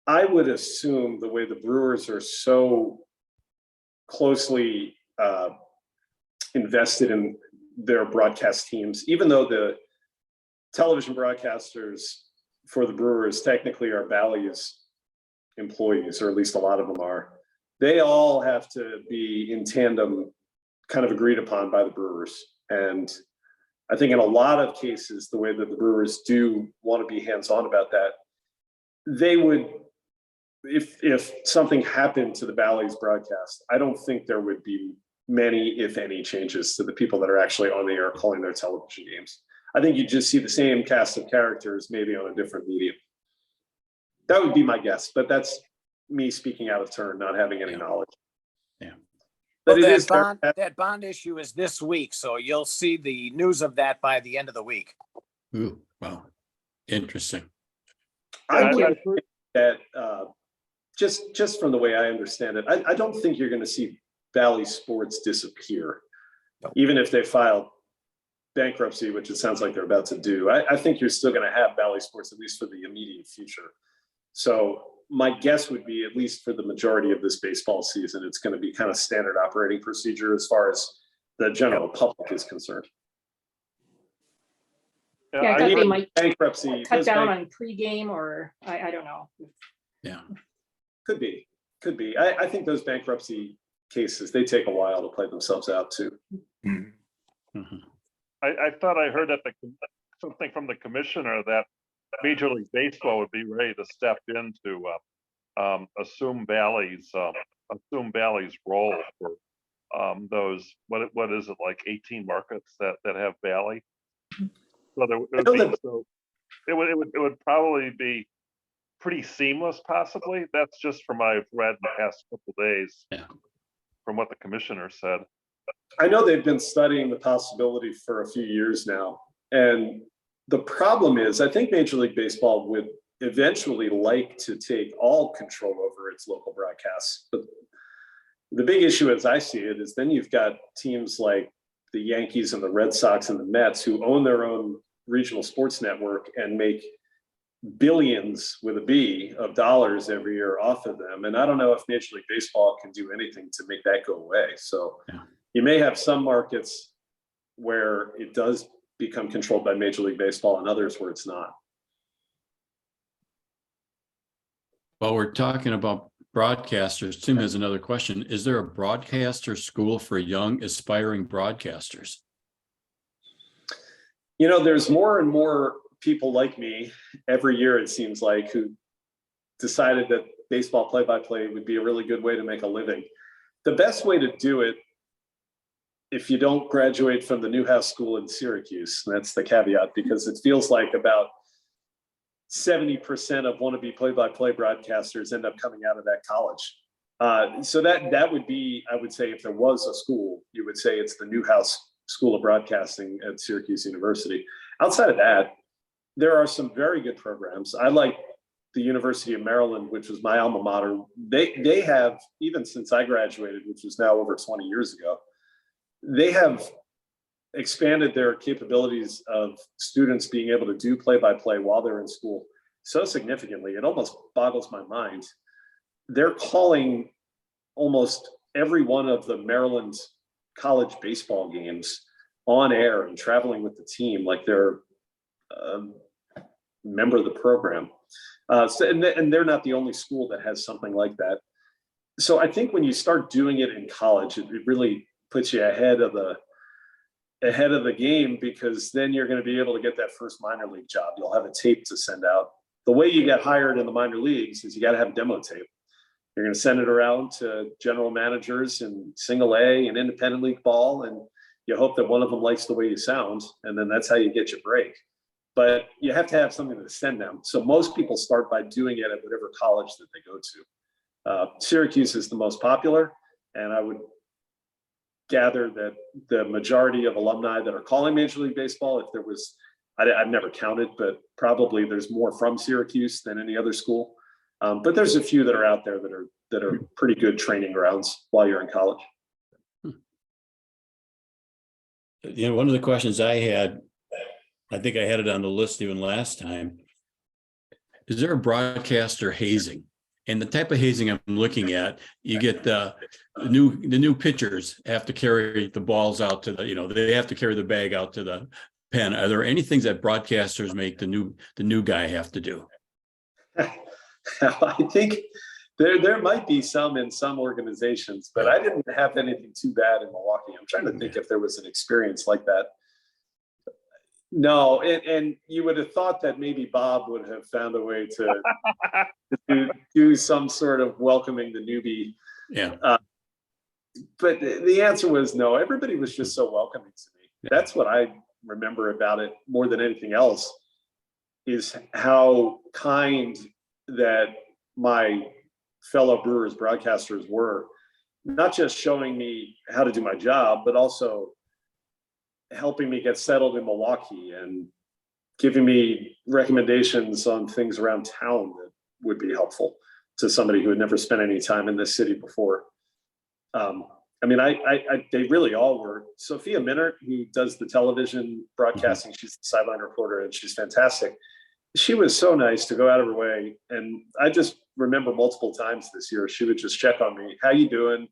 S2: I would assume the way the Brewers are so closely invested in their broadcast teams, even though the television broadcasters for the Brewers technically are Valley's employees, or at least a lot of them are, they all have to be in tandem, kind of agreed upon by the Brewers. And I think in a lot of cases, the way that the Brewers do want to be hands-on about that, they would, if something happened to the Valley's broadcast, I don't think there would be many, if any, changes to the people that are actually on the air calling their television games. I think you just see the same cast of characters, maybe on a different medium. That would be my guess, but that's me speaking out of turn, not having any knowledge.
S1: Yeah.
S2: But
S7: Well,
S2: it is
S7: that bond issue is this week, so you'll see the news of that by the end of the week.
S1: Ooh, wow. Interesting.
S2: I would agree that just from the way I understand it, I don't think you're going to see Valley Sports disappear, even if they file bankruptcy, which it sounds like they're about to do. I think you're still going to have Valley Sports, at least for the immediate future. So my guess would be, at least for the majority of this baseball season, it's going to be kind of standard operating procedure as far as the general public is concerned.
S6: Yeah, I thought they might
S2: bankruptcy
S6: cut down on pregame, or I don't know.
S1: Yeah.
S2: Could be. I think those bankruptcy cases, they take a while to play themselves out too.
S5: I thought I heard that something from the commissioner that Major League Baseball would be ready to step in to assume Valley's role for those, what is it, like 18 markets that have Valley. So it would probably be pretty seamless, possibly. That's just from I've read in the past couple of days, from what the commissioner said.
S2: I know they've been studying the possibility for a few years now, and the problem is, I think Major League Baseball would eventually like to take all control over its local broadcasts. But the big issue, as I see it, is then you've got teams like the Yankees and the Red Sox and the Mets who own their own regional sports network and make billions with a B of dollars every year off of them. And I don't know if Major League Baseball can do anything to make that go away. So you may have some markets where it does become controlled by Major League Baseball and others where it's not.
S1: While we're talking about broadcasters, Tim has another question. Is there a broadcaster school for young aspiring broadcasters?
S2: You know, there's more and more people like me every year, it seems like, who decided that baseball play-by-play would be a really good way to make a living. The best way to do it, if you don't graduate from the Newhouse School in Syracuse, that's the caveat, because it feels like about 70% of wannabe play-by-play broadcasters end up coming out of that college. So that would be, I would say, if there was a school, you would say it's the Newhouse School of Broadcasting at Syracuse University. Outside of that, there are some very good programs. I like the University of Maryland, which was my alma mater. They have, even since I graduated, which was now over 20 years ago, they have expanded their capabilities of students being able to do play-by-play while they're in school so significantly, it almost boggles my mind. They're calling almost every one of the Maryland college baseball games on air and traveling with the team like they're a member of the program. And they're not the only school that has something like that. So I think when you start doing it in college, it really puts you ahead of the game, because then you're going to be able to get that first minor league job. You'll have a tape to send out. The way you get hired in the minor leagues is you got to have a demo tape. You're going to send it around to general managers in single A and independent league ball, and you hope that one of them likes the way you sound, and then that's how you get your break. but you have to have something to send them. So most people start by doing it at whatever college that they go to. Syracuse is the most popular, and I would gather that the majority of alumni that are calling Major League Baseball, if there was, I've never counted, but probably there's more from Syracuse than any other school. But there's a few that are out there that are pretty good training grounds while you're in college.
S1: You know, one of the questions I had, I think I had it on the list even last time. Is there a broadcaster hazing? And the type of hazing I'm looking at, you get the new pitchers have to carry the balls out to the, they have to carry the bag out to the pen. Are there any things that broadcasters make the new guy have to do?
S2: I think there might be some in some organizations, but I didn't have anything too bad in Milwaukee. I'm trying to think if there was an experience like that. No, and you would have thought that maybe Bob would have found a way to do some sort of welcoming the newbie.
S1: Yeah.
S2: But the answer was no. Everybody was just so welcoming to me.
S1: Yeah.
S2: That's what I remember about it more than anything else, is how kind that my fellow Brewers broadcasters were, not just showing me how to do my job, but also helping me get settled in Milwaukee and giving me recommendations on things around town that would be helpful to somebody who had never spent any time in this city before. I mean, they really all were. Sophia Minert, who does the television broadcasting, she's the sideline reporter, and she's fantastic. She was so nice to go out of her way. And I just remember multiple times this year, she would just check on me. How you doing?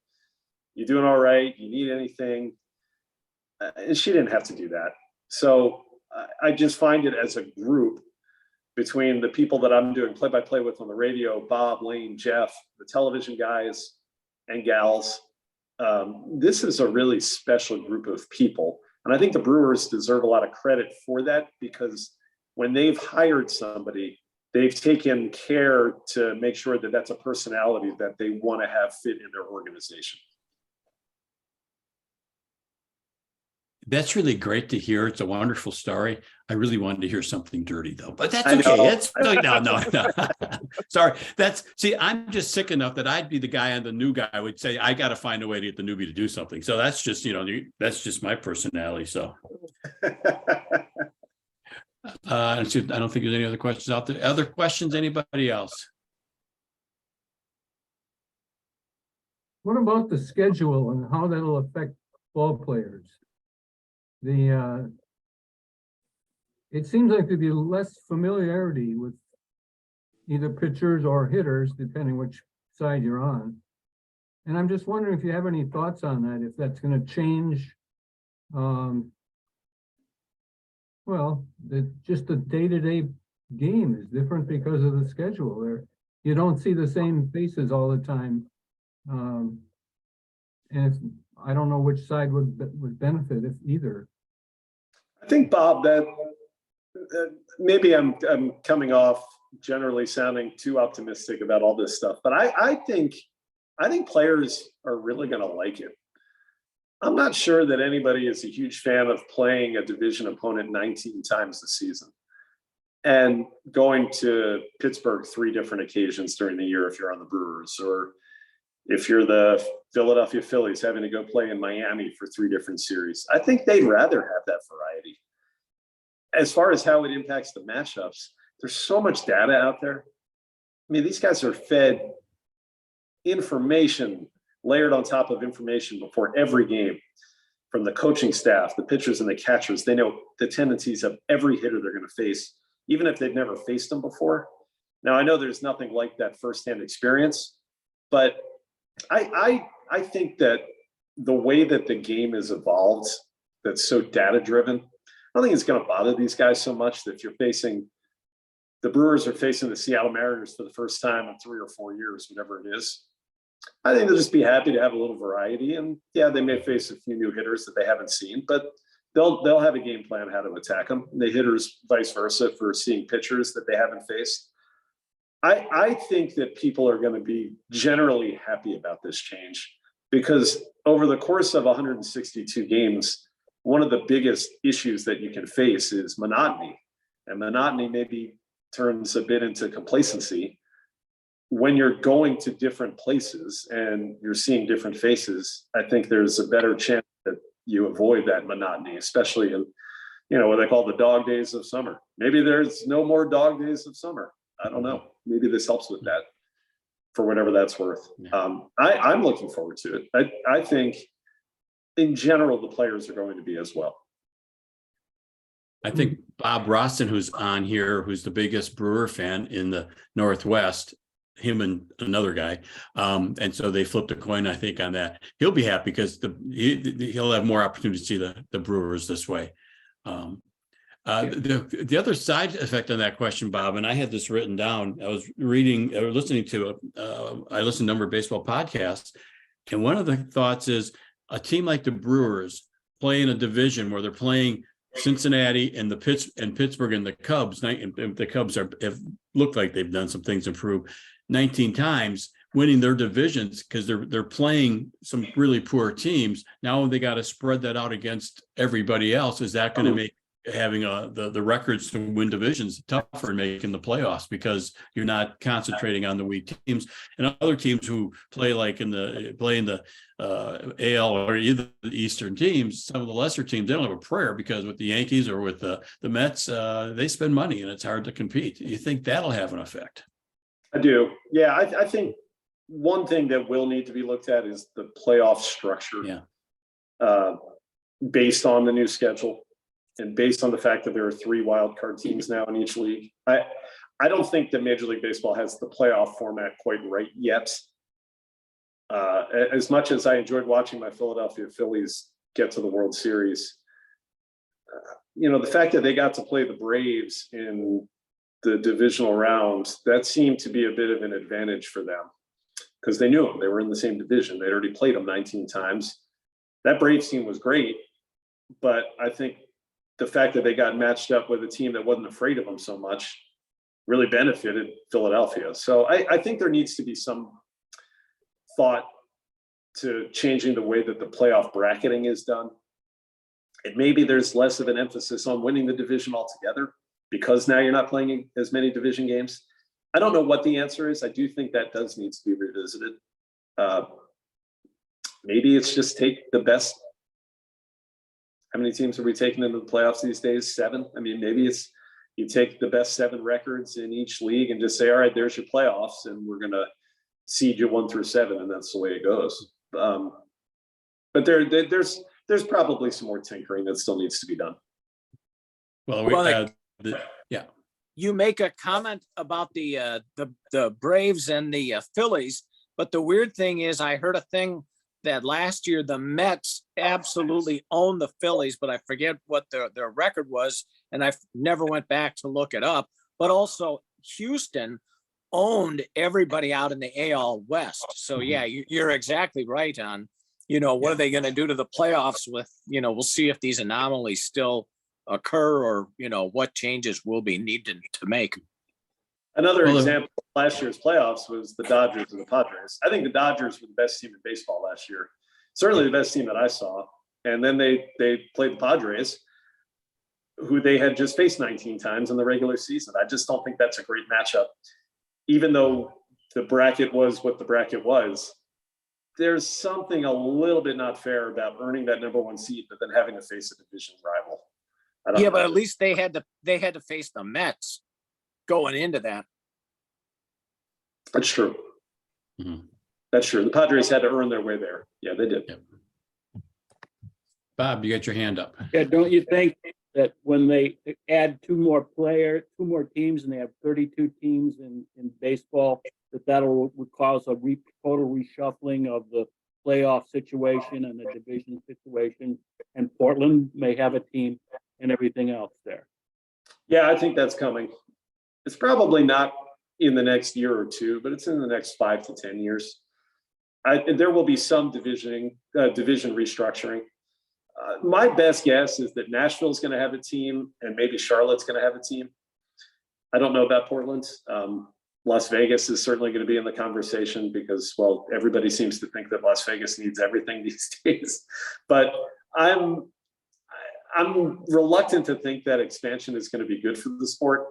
S2: You doing all right? You need anything? And she didn't have to do that. So I just find it as a group, between the people that I'm doing play-by-play with on the radio, Bob, Lane, Jeff, the television guys and gals, this is a really special group of people. And I think the Brewers deserve a lot of credit for that, because when they've hired somebody, they've taken care to make sure that that's a personality that they want to have fit in their organization.
S1: That's really great to hear. It's a wonderful story. I really wanted to hear something dirty though, but that's okay. No. Sorry. I'm just sick enough that I'd be the guy on the new guy would say, I got to find a way to get the newbie to do something. So that's just, that's just my personality. So I don't think there's any other questions out there. Other questions, anybody else?
S3: What about the schedule and how that'll affect ball players? It seems like there'd be less familiarity with either pitchers or hitters, depending which side you're on. And I'm just wondering if you have any thoughts on that, if that's going to change, just the day-to-day game is different because of the schedule. There, you don't see the same faces all the time, and I don't know which side would benefit if either.
S2: I think, Bob, that maybe I'm coming off generally sounding too optimistic about all this stuff, but I think players are really going to like it. I'm not sure that anybody is a huge fan of playing a division opponent 19 times a season and going to Pittsburgh 3 different occasions during the year if you're on the Brewers, or if you're the Philadelphia Phillies having to go play in Miami for 3 different series. I think they'd rather have that variety. As far as how it impacts the matchups, there's so much data out there. I mean, these guys are fed information layered on top of information before every game from the coaching staff, the pitchers and the catchers. They know the tendencies of every hitter they're going to face, even if they've never faced them before. Now, I know there's nothing like that firsthand experience, but I think that the way that the game is evolved, that's so data driven, I don't think it's going to bother these guys so much that if you're facing, the Brewers are facing the Seattle Mariners for the first time in 3 or 4 years, whatever it is. I think they'll just be happy to have a little variety. And yeah, they may face a few new hitters that they haven't seen, but they'll have a game plan how to attack them. The hitters, vice versa, for seeing pitchers that they haven't faced. I think that people are going to be generally happy about this change, because over the course of 162 games, one of the biggest issues that you can face is monotony. and monotony maybe turns a bit into complacency. When you're going to different places and you're seeing different faces, I think there's a better chance that you avoid that monotony, especially in, what they call the dog days of summer. Maybe there's no more dog days of summer. I don't know. Maybe this helps with that, for whatever that's worth. I'm looking forward to it. I think in general, the players are going to be as well.
S1: I think Bob Roston, who's on here, who's the biggest Brewer fan in the Northwest, him and another guy, and so they flipped a coin, I think, on that. He'll be happy because he'll have more opportunity to see the Brewers this way. The other side effect on that question, Bob, and I had this written down. I was reading or listening to I listened to a number of baseball podcasts, and one of the thoughts is a team like the Brewers play in a division where they're playing Cincinnati and Pittsburgh and the Cubs. And the Cubs have looked like they've done some things to improve 19 times, winning their divisions because they're playing some really poor teams. Now they got to spread that out against everybody else. Is that going to make having the records to win divisions tougher, making the playoffs, because you're not concentrating on the weak teams and other teams who play in the AL or either the Eastern teams? Some of the lesser teams, they don't have a prayer because with the Yankees or with the Mets, they spend money and it's hard to compete. You think that'll have an effect?
S2: I do. Yeah, I think one thing that will need to be looked at is the playoff structure. Based on the new schedule and based on the fact that there are 3 wild card teams now in each league. I don't think that Major League Baseball has the playoff format quite right yet. As much as I enjoyed watching my Philadelphia Phillies get to the World Series, the fact that they got to play the Braves in the divisional round, that seemed to be a bit of an advantage for them because they knew them. They were in the same division. They'd already played them 19 times. That Braves team was great, but I think the fact that they got matched up with a team that wasn't afraid of them so much really benefited Philadelphia. So I think there needs to be some thought to changing the way that the playoff bracketing is done. And maybe there's less of an emphasis on winning the division altogether because now you're not playing as many division games. I don't know what the answer is. I do think that does need to be revisited. Maybe it's just take the best. How many teams are we taking into the playoffs these days? 7. I mean, maybe it's you take the best 7 records in each league and just say, all right, there's your playoffs, and we're going to seed you 1 through 7, and that's the way it goes. But there's probably some more tinkering that still needs to be done.
S7: You make a comment about the Braves and the Phillies, but the weird thing is I heard a thing that last year the Mets absolutely owned the Phillies, but I forget what their record was, and I never went back to look it up. But also Houston owned everybody out in the AL West. So yeah, you're exactly right on, what are they going to do to the playoffs with, we'll see if these anomalies still occur or, what changes will be needed to make.
S2: Another example of last year's playoffs was the Dodgers and the Padres. I think the Dodgers were the best team in baseball last year. Certainly the best team that I saw. And then they played the Padres, who they had just faced 19 times in the regular season. I just don't think that's a great matchup. Even though the bracket was what the bracket was, there's something a little bit not fair about earning that number 1 seed, but then having to face a division rival.
S7: But at least they had to face the Mets going into that.
S2: That's true.
S1: Mm-hmm.
S2: That's true. The Padres had to earn their way there. Yeah, they did.
S1: Yep. Bob, you got your hand up.
S4: Yeah, don't you think that when they add 2 more teams, and they have 32 teams in baseball, that'll cause a total reshuffling of the playoff situation and the division situation, and Portland may have a team and everything else there?
S2: Yeah, I think that's coming. It's probably not in the next year or 2, but it's in the next 5 to 10 years. There will be some division restructuring. My best guess is that Nashville's going to have a team, and maybe Charlotte's going to have a team. I don't know about Portland. Las Vegas is certainly going to be in the conversation because, well, everybody seems to think that Las Vegas needs everything these days. But I'm reluctant to think that expansion is going to be good for the sport.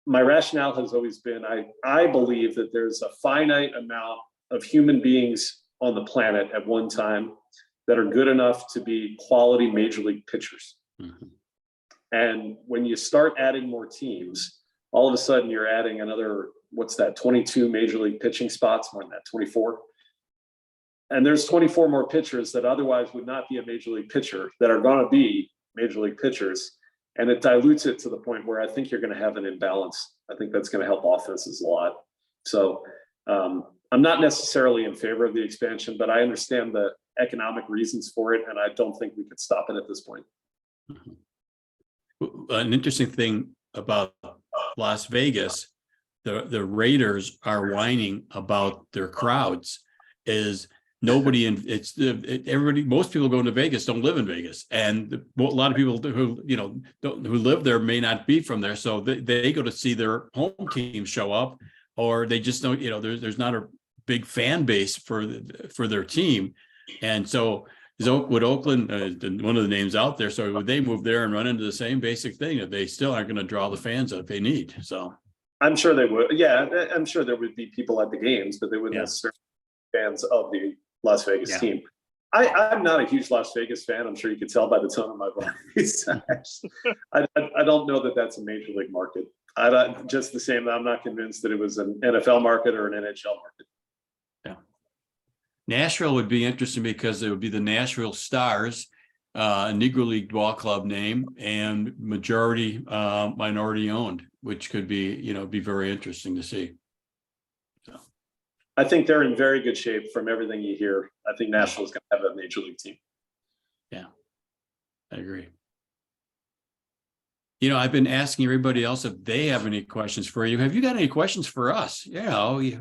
S2: My rationale has always been, I believe that there's a finite amount of human beings on the planet at one time that are good enough to be quality major league pitchers.
S1: Mhm.
S2: And when you start adding more teams, all of a sudden you're adding another, 22 major league pitching spots, more than that, 24. And there's 24 more pitchers that otherwise would not be a major league pitcher that are going to be major league pitchers. And it dilutes it to the point where I think you're going to have an imbalance. I think that's going to help offenses a lot. So I'm not necessarily in favor of the expansion, but I understand the economic reasons for it. And I don't think we could stop it at this point.
S1: An interesting thing about Las Vegas, the Raiders are whining about their crowds. Is nobody in everybody, most people going to Vegas don't live in Vegas, and a lot of people who who live there may not be from there, so they go to see their home team show up, or they just don't, there's not a big fan base for their team. And so would Oakland, one of the names out there, so would they move there and run into the same basic thing that they still aren't going to draw the fans that they need? So
S2: I'm sure they would. Yeah, I'm sure there would be people at the games, but they wouldn't necessarily be fans of the Las Vegas team. I'm not a huge Las Vegas fan. I'm sure you could tell by the tone of my voice. I don't know that that's a major league market. Just the same, I'm not convinced that it was an NFL market or an NHL market.
S1: Yeah. Nashville would be interesting because it would be the Nashville Stars, a Negro League ball club name, and majority minority owned, which could be, be very interesting to see. So
S2: I think they're in very good shape from everything you hear. I think Nashville's going to have a major league team.
S1: Yeah, I agree. I've been asking everybody else if they have any questions for you. Have you got any questions for us? You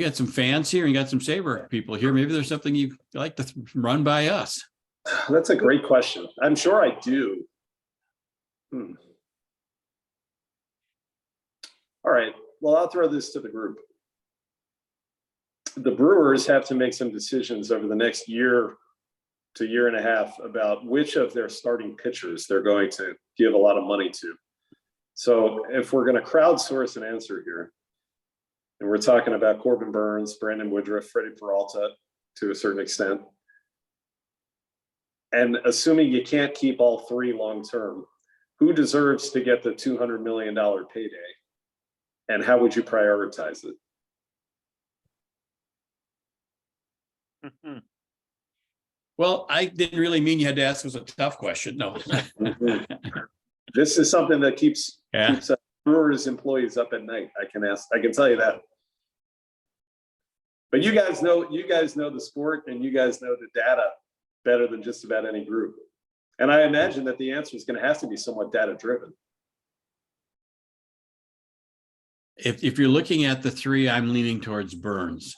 S1: got some fans here and you got some SABR people here. Maybe there's something you'd like to run by us.
S2: That's a great question. I'm sure I do. All right. Well, I'll throw this to the group. The Brewers have to make some decisions over the next year to year and a half about which of their starting pitchers they're going to give a lot of money to. So if we're going to crowdsource an answer here, and we're talking about Corbin Burns, Brandon Woodruff, Freddie Peralta to a certain extent, and assuming you can't keep all three long-term, who deserves to get the $200 million payday? And how would you prioritize it?
S1: Well, I didn't really mean you had to ask us a tough question. No.
S2: This is something that keeps Brewers employees up at night. I can tell you that. But you guys know the sport, and you guys know the data better than just about any group. And I imagine that the answer is going to have to be somewhat data driven.
S1: If you're looking at the three, I'm leaning towards Burns.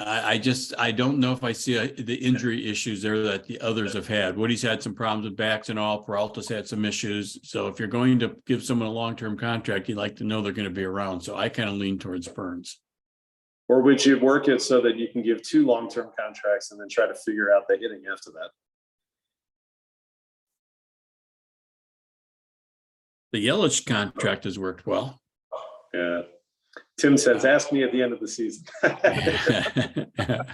S1: I don't know if I see the injury issues there that the others have had. Woody's had some problems with backs and all. Peralta's had some issues. So if you're going to give someone a long-term contract, you'd like to know they're going to be around. So I kind of lean towards Burns.
S2: Or would you work it so that you can give 2 long-term contracts and then try to figure out the hitting after that?
S1: The Yelich contract has worked well.
S2: Yeah. Tim says, ask me at the end of the season. That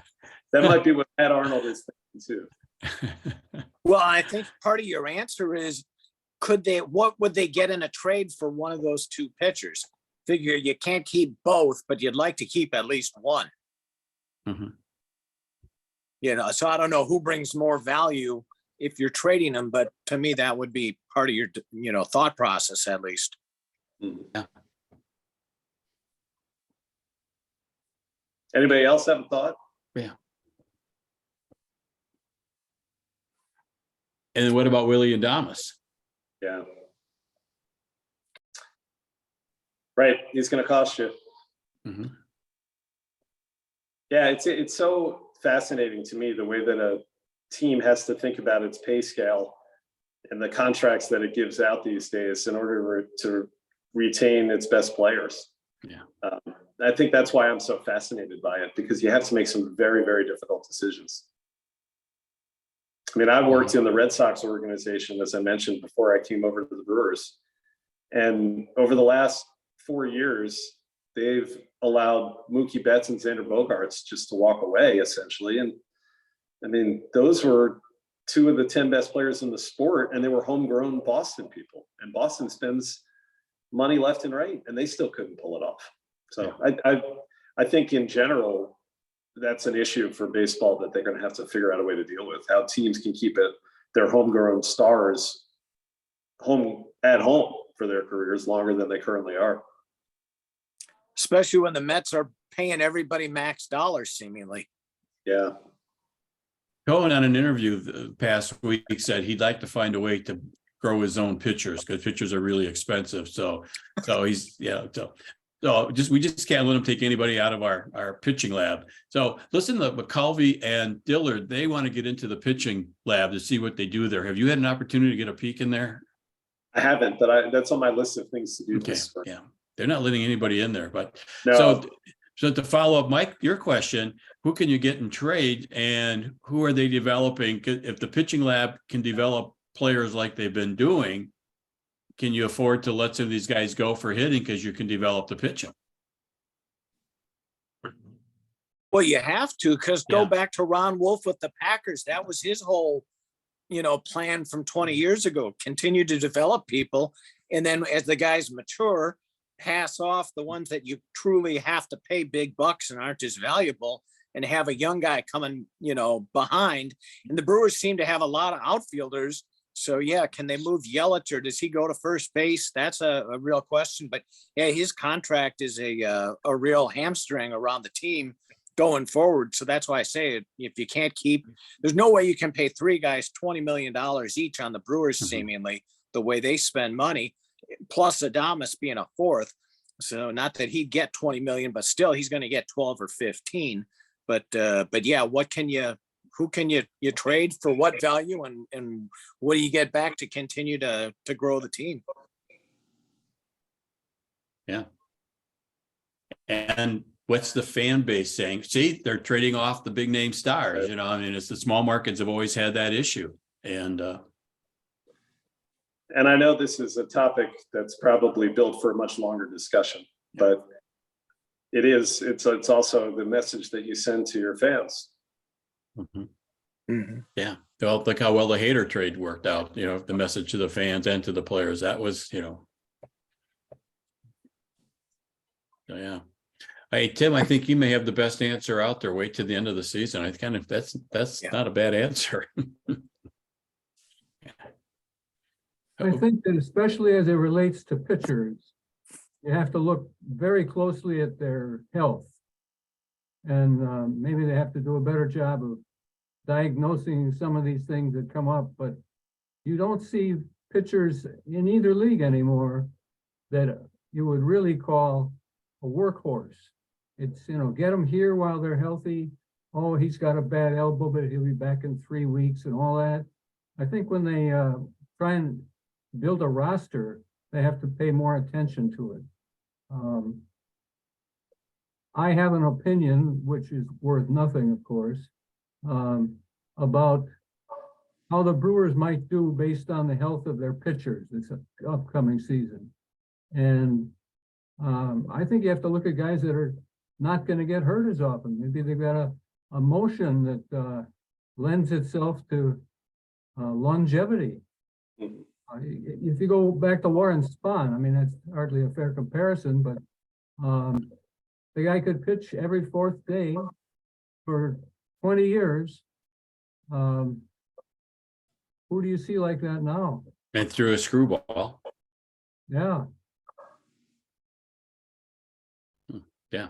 S2: might be what Matt Arnold is thinking too.
S7: Well, I think part of your answer is, what would they get in a trade for one of those 2 pitchers? Figure you can't keep both, but you'd like to keep at least one.
S1: Mm-hmm.
S7: So I don't know who brings more value if you're trading them, but to me, that would be part of your, thought process, at least.
S1: Yeah.
S2: Anybody else have a thought?
S1: Yeah. And what about Willie Adames?
S2: Yeah. Right. He's going to cost you.
S1: Mm-hmm.
S2: Yeah. It's so fascinating to me, the way that a team has to think about its pay scale and the contracts that it gives out these days in order to retain its best players.
S1: Yeah.
S2: I think that's why I'm so fascinated by it, because you have to make some very, very difficult decisions. I mean, I worked in the Red Sox organization, as I mentioned before I came over to the Brewers. And over the last 4 years, they've allowed Mookie Betts and Xander Bogaerts just to walk away, essentially. And I mean, those were two of the 10 best players in the sport, and they were homegrown Boston people. And Boston spends money left and right, and they still couldn't pull it off. So I think in general, that's an issue for baseball that they're going to have to figure out a way to deal with. How teams can keep their homegrown stars at home for their careers longer than they currently are.
S7: Especially when the Mets are paying everybody max dollars, seemingly.
S2: Yeah.
S1: Cohen on an interview the past week said he'd like to find a way to grow his own pitchers because pitchers are really expensive. So he's we just can't let him take anybody out of our pitching lab. So listen to McCulvey and Dillard. They want to get into the pitching lab to see what they do there. Have you had an opportunity to get a peek in there?
S2: I haven't, but that's on my list of things to do.
S1: Okay. Yeah. They're not letting anybody in there, but
S2: no.
S1: So to follow up, Mike, your question, who can you get in trade and who are they developing? If the pitching lab can develop players like they've been doing, can you afford to let some of these guys go for hitting because you can develop the pitching?
S7: Well, you have to, because go back to Ron Wolf with the Packers. That was his whole, plan from 20 years ago. Continue to develop people. And then as the guys mature, pass off the ones that you truly have to pay big bucks and aren't as valuable, and have a young guy coming, behind. And the Brewers seem to have a lot of outfielders. So yeah, can they move Yelich, or does he go to first base? That's a real question. But yeah, his contract is a real hamstring around the team going forward. So that's why I say, if you can't keep, there's no way you can pay three guys $20 million each on the Brewers, seemingly the way they spend money, plus Adames being a fourth. So not that he'd get 20 million, but still he's going to get 12 or 15. But yeah, who can you trade for what value, and what do you get back to continue to grow the team?
S1: Yeah. And what's the fan base saying? See, they're trading off the big name stars. It's the small markets have always had that issue. And
S2: I know this is a topic that's probably built for a much longer discussion, but it's also the message that you send to your fans.
S1: Mm-hmm. Mm-hmm. Yeah. Well, look how well the Hader trade worked out, the message to the fans and to the players. That was, yeah. Hey, Tim, I think you may have the best answer out there. Wait till the end of the season. That's not a bad answer.
S3: I think that especially as it relates to pitchers, you have to look very closely at their health. And maybe they have to do a better job of diagnosing some of these things that come up, but you don't see pitchers in either league anymore that you would really call a workhorse. It's, get them here while they're healthy. Oh, he's got a bad elbow, but he'll be back in 3 weeks and all that. I think when they try and build a roster, they have to pay more attention to it. I have an opinion, which is worth nothing, of course, about how the Brewers might do based on the health of their pitchers this upcoming season. And I think you have to look at guys that are not going to get hurt as often. Maybe they've got a motion that lends itself to longevity. If you go back to Warren Spahn, that's hardly a fair comparison, but the guy could pitch every fourth day for 20 years. Who do you see like that now?
S1: And threw a screwball.
S3: Yeah.
S1: Yeah.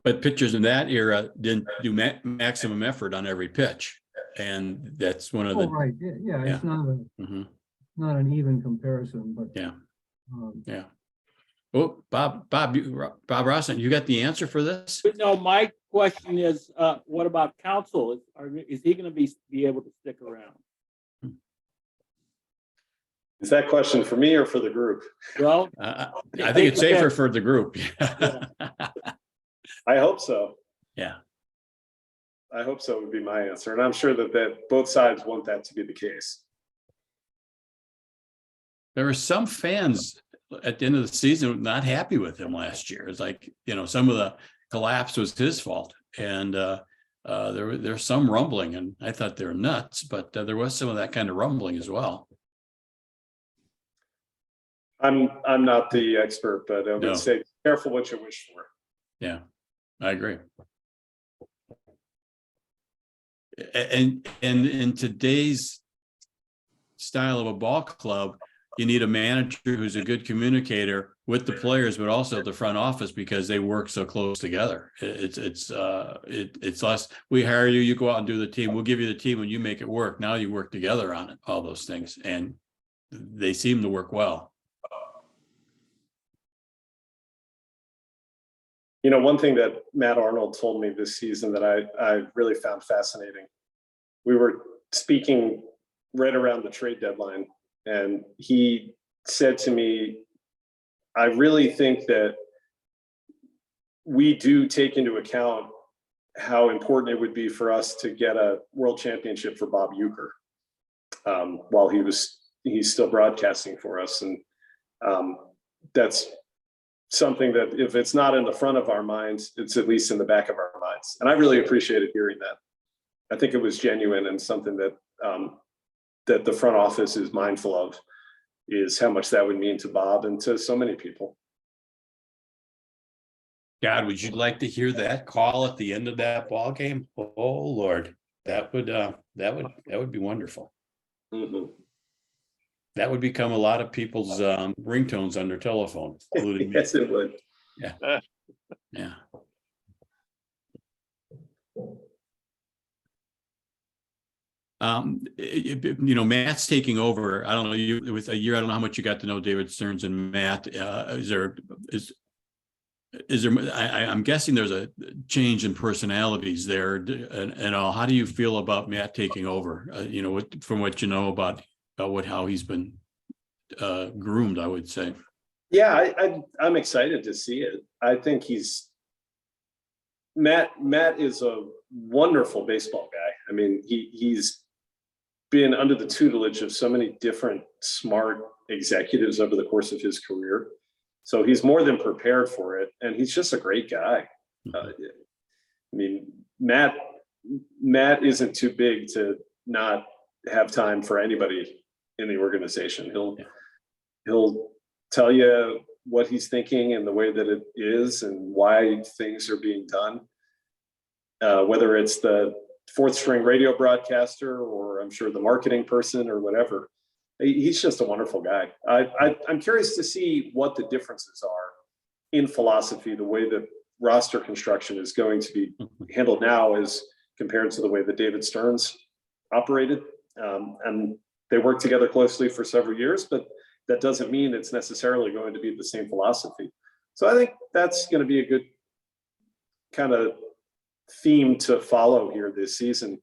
S1: But pitchers in that era didn't do maximum effort on every pitch. And that's one of the
S3: right. Yeah. It's not not an even comparison, but
S1: yeah. Oh, Bob Rossen, you got the answer for this?
S4: But no, my question is, what about Counsell? Is he going to be able to stick around?
S2: Is that question for me or for the group?
S4: Well,
S1: I think it's safer for the group.
S2: I hope so.
S1: Yeah.
S2: I hope so would be my answer. And I'm sure that both sides want that to be the case.
S1: There were some fans at the end of the season not happy with him last year. It's like, some of the collapse was his fault. And there's some rumbling, and I thought they were nuts, but there was some of that kind of rumbling as well.
S2: I'm not the expert, but I would say careful what you wish for.
S1: Yeah, I agree. And in today's style of a ball club, you need a manager who's a good communicator with the players, but also the front office, because they work so close together. It's less, we hire you, you go out and do the team. We'll give you the team and you make it work. Now you work together on it, all those things, and they seem to work well.
S2: One thing that Matt Arnold told me this season that I really found fascinating. We were speaking right around the trade deadline, and he said to me, I really think that we do take into account how important it would be for us to get a world championship for Bob Uecker while he's still broadcasting for us. And that's something that if it's not in the front of our minds, it's at least in the back of our minds. And I really appreciated hearing that. I think it was genuine, and something that that the front office is mindful of, is how much that would mean to Bob and to so many people.
S1: God, would you like to hear that call at the end of that ball game? Oh Lord, that would be wonderful.
S2: Mm-hmm.
S1: That would become a lot of people's ringtones on their telephone, including me.
S2: Yes, it would.
S1: Yeah. Yeah. Matt's taking over. I don't know, with a year, I don't know how much you got to know David Stearns and Matt. I'm guessing there's a change in personalities there, and how do you feel about Matt taking over? From what you know about how he's been groomed, I would say.
S2: Yeah, I'm excited to see it. I think Matt is a wonderful baseball guy. I mean, he's been under the tutelage of so many different smart executives over the course of his career. So he's more than prepared for it. And he's just a great guy. I mean, Matt isn't too big to not have time for anybody in the organization. He'll tell you what he's thinking and the way that it is and why things are being done. Whether it's the fourth string radio broadcaster, or I'm sure the marketing person, or whatever. He's just a wonderful guy. I'm curious to see what the differences are in philosophy, the way that roster construction is going to be handled now as compared to the way that David Stearns operated. And they worked together closely for several years, but that doesn't mean it's necessarily going to be the same philosophy. So I think that's going to be a good kind of theme to follow here this season.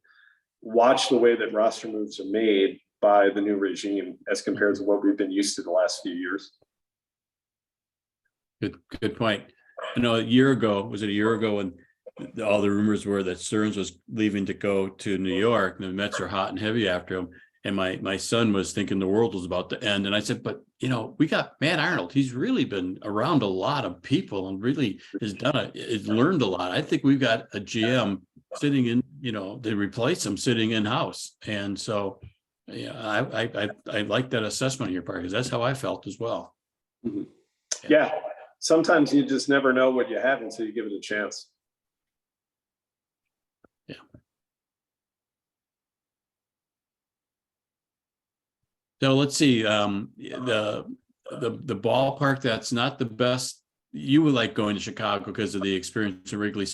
S2: Watch the way that roster moves are made by the new regime as compared to what we've been used to the last few years.
S1: Good point. I know a year ago when all the rumors were that Stearns was leaving to go to New York, and the Mets are hot and heavy after him. And my son was thinking the world was about to end. And I said, but we got Matt Arnold. He's really been around a lot of people and really has learned a lot. I think we've got a GM sitting in, to replace him, sitting in house. And so, I like that assessment on your part, because that's how I felt as well.
S2: Mm-hmm. Yeah. Sometimes you just never know what you have until you give it a chance.
S1: Yeah. So let's see, the ballpark that's not the best. You would like going to Chicago because of the experience in Wrigley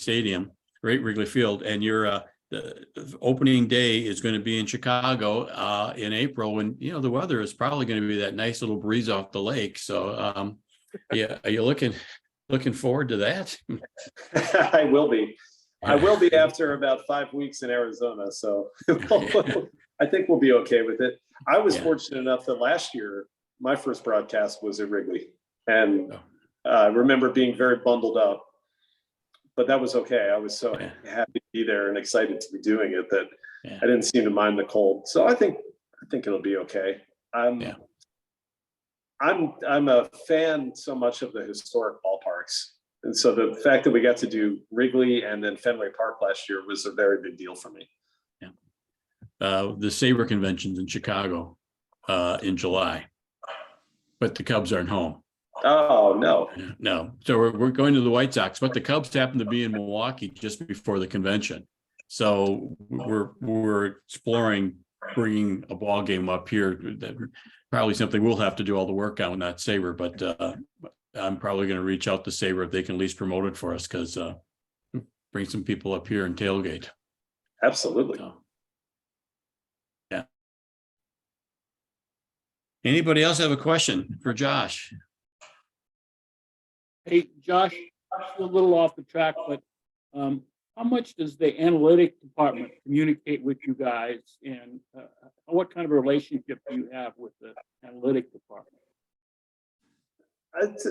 S1: Field, and your the opening day is going to be in Chicago in April, when the weather is probably going to be that nice little breeze off the lake. So yeah, are you looking forward to that?
S2: I will be. I will be after about 5 weeks in Arizona, so I think we'll be okay with it. I was fortunate enough that last year my first broadcast was at Wrigley, and I remember being very bundled up. but that was okay. I was so happy to be there and excited to be doing it that I didn't seem to mind the cold. So I think it'll be okay. I'm a fan so much of the historic ballparks. And so the fact that we got to do Wrigley and then Fenway Park last year was a very big deal for me.
S1: Yeah. The SABR convention's in Chicago in July, but the Cubs aren't home.
S2: Oh, no.
S1: No. So we're going to the White Sox, but the Cubs happen to be in Milwaukee just before the convention. So we're exploring bringing a ball game up here. That probably something we'll have to do all the work on, not SABR, but I'm probably going to reach out to SABR if they can at least promote it for us, because bring some people up here and tailgate.
S2: Absolutely.
S1: So, yeah. Anybody else have a question for Josh?
S4: Hey, Josh, a little off the track, but how much does the analytic department communicate with you guys, and what kind of relationship do you have with the analytic department?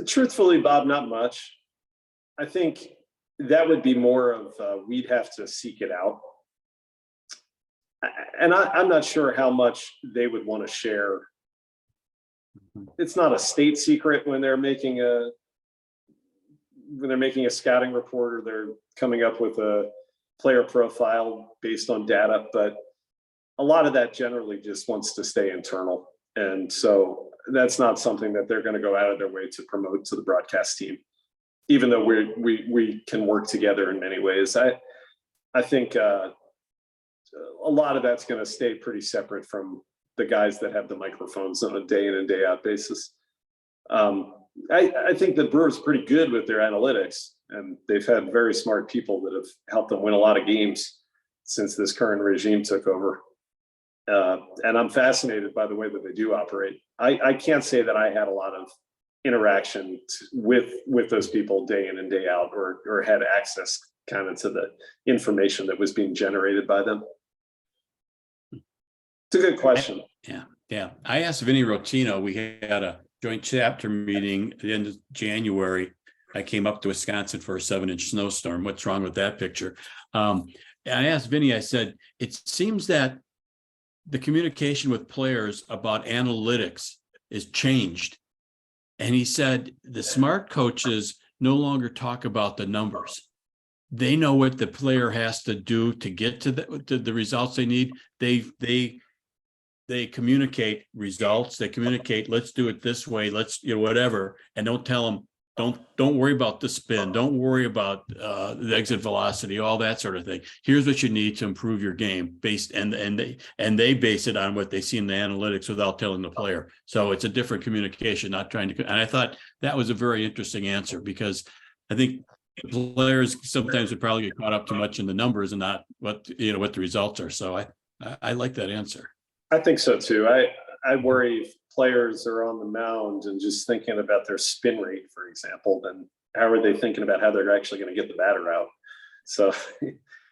S2: Truthfully, Bob, not much. I think that would be more of we'd have to seek it out. And I'm not sure how much they would want to share. It's not a state secret when they're making a scouting report or they're coming up with a player profile based on data, but a lot of that generally just wants to stay internal. And so that's not something that they're going to go out of their way to promote to the broadcast team, even though we can work together in many ways. I think a lot of that's going to stay pretty separate from the guys that have the microphones on a day in and day out basis. I think the Brewers are pretty good with their analytics, and they've had very smart people that have helped them win a lot of games since this current regime took over. And I'm fascinated by the way that they do operate. I can't say that I had a lot of interaction with those people day in and day out, or had access kind of to the information that was being generated by them. It's a good question.
S1: Yeah. I asked Vinny Rotino. We had a joint chapter meeting at the end of January. I came up to Wisconsin for a 7-inch snowstorm. What's wrong with that picture? And I asked Vinny, I said, it seems that the communication with players about analytics is changed. And he said, the smart coaches no longer talk about the numbers. They know what the player has to do to get to the results they need. They communicate results. They communicate, let's do it this way. Let's, whatever. And don't tell them, don't worry about the spin. Don't worry about the exit velocity, all that sort of thing. Here's what you need to improve your game and they base it on what they see in the analytics without telling the player. So it's a different communication, not trying to, and I thought that was a very interesting answer, because I think players sometimes would probably get caught up too much in the numbers and not what the results are. So I like that answer.
S2: I think so too. I worry if players are on the mound and just thinking about their spin rate, for example, then how are they thinking about how they're actually going to get the batter out? So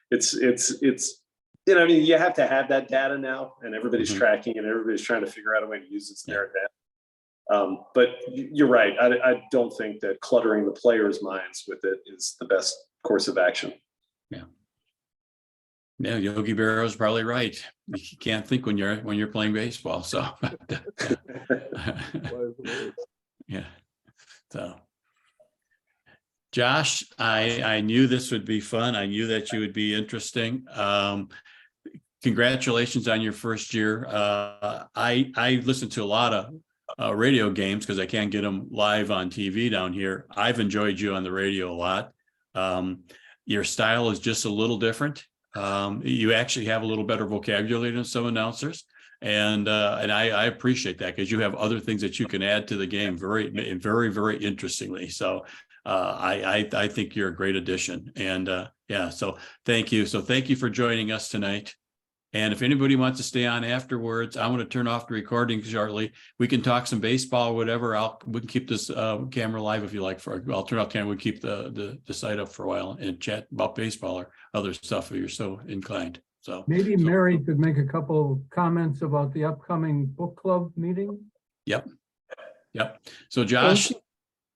S2: it's you have to have that data now, and everybody's tracking and everybody's trying to figure out a way to use it to their advantage. But you're right. I don't think that cluttering the players' minds with it is the best course of action.
S1: Yeah, Yogi Berra is probably right. You can't think when you're playing baseball. So yeah. So Josh, I knew this would be fun. I knew that you would be interesting. Congratulations on your first year. I listened to a lot of radio games because I can't get them live on TV down here. I've enjoyed you on the radio a lot. Your style is just a little different. You actually have a little better vocabulary than some announcers, and I appreciate that, because you have other things that you can add to the game very, very interestingly. So I think you're a great addition, and so thank you. So thank you for joining us tonight. And if anybody wants to stay on afterwards, I want to turn off the recording shortly. We can talk some baseball or whatever. We can keep this camera live if you like. I'll turn off the camera. We keep the site up for a while and chat about baseball or other stuff if you're so inclined. So
S3: maybe Mary could make a couple comments about the upcoming book club meeting.
S1: Yep. So Josh,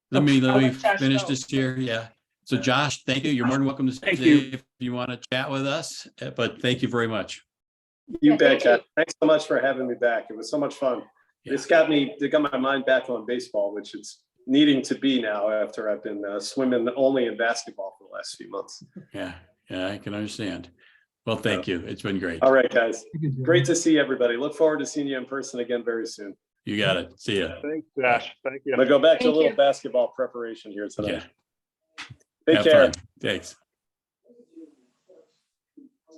S1: let me finish this here. Yeah. So Josh, thank you. You're more than welcome to
S4: Thank
S1: stay
S4: you.
S1: if you want to chat with us, but thank you very much.
S2: You
S6: Yeah,
S2: bet,
S6: thank you.
S2: Kat. Thanks so much for having me back. It was so much fun.
S1: Yeah.
S2: It's got my mind back on baseball, which it's needing to be now after I've been swimming only in basketball for the last few months.
S1: Yeah, I can understand. Well, thank you. It's been great.
S2: All right, guys.
S3: Thank you, Joe.
S2: Great to see everybody. Look forward to seeing you in person again very soon.
S1: You got it. See ya.
S5: Thanks, Josh. Thank you.
S2: I'm gonna go back to a
S6: Thank
S2: little
S6: you.
S2: basketball preparation here
S1: Yeah.
S2: tonight. Take
S1: Have
S2: care.
S1: fun. Thanks.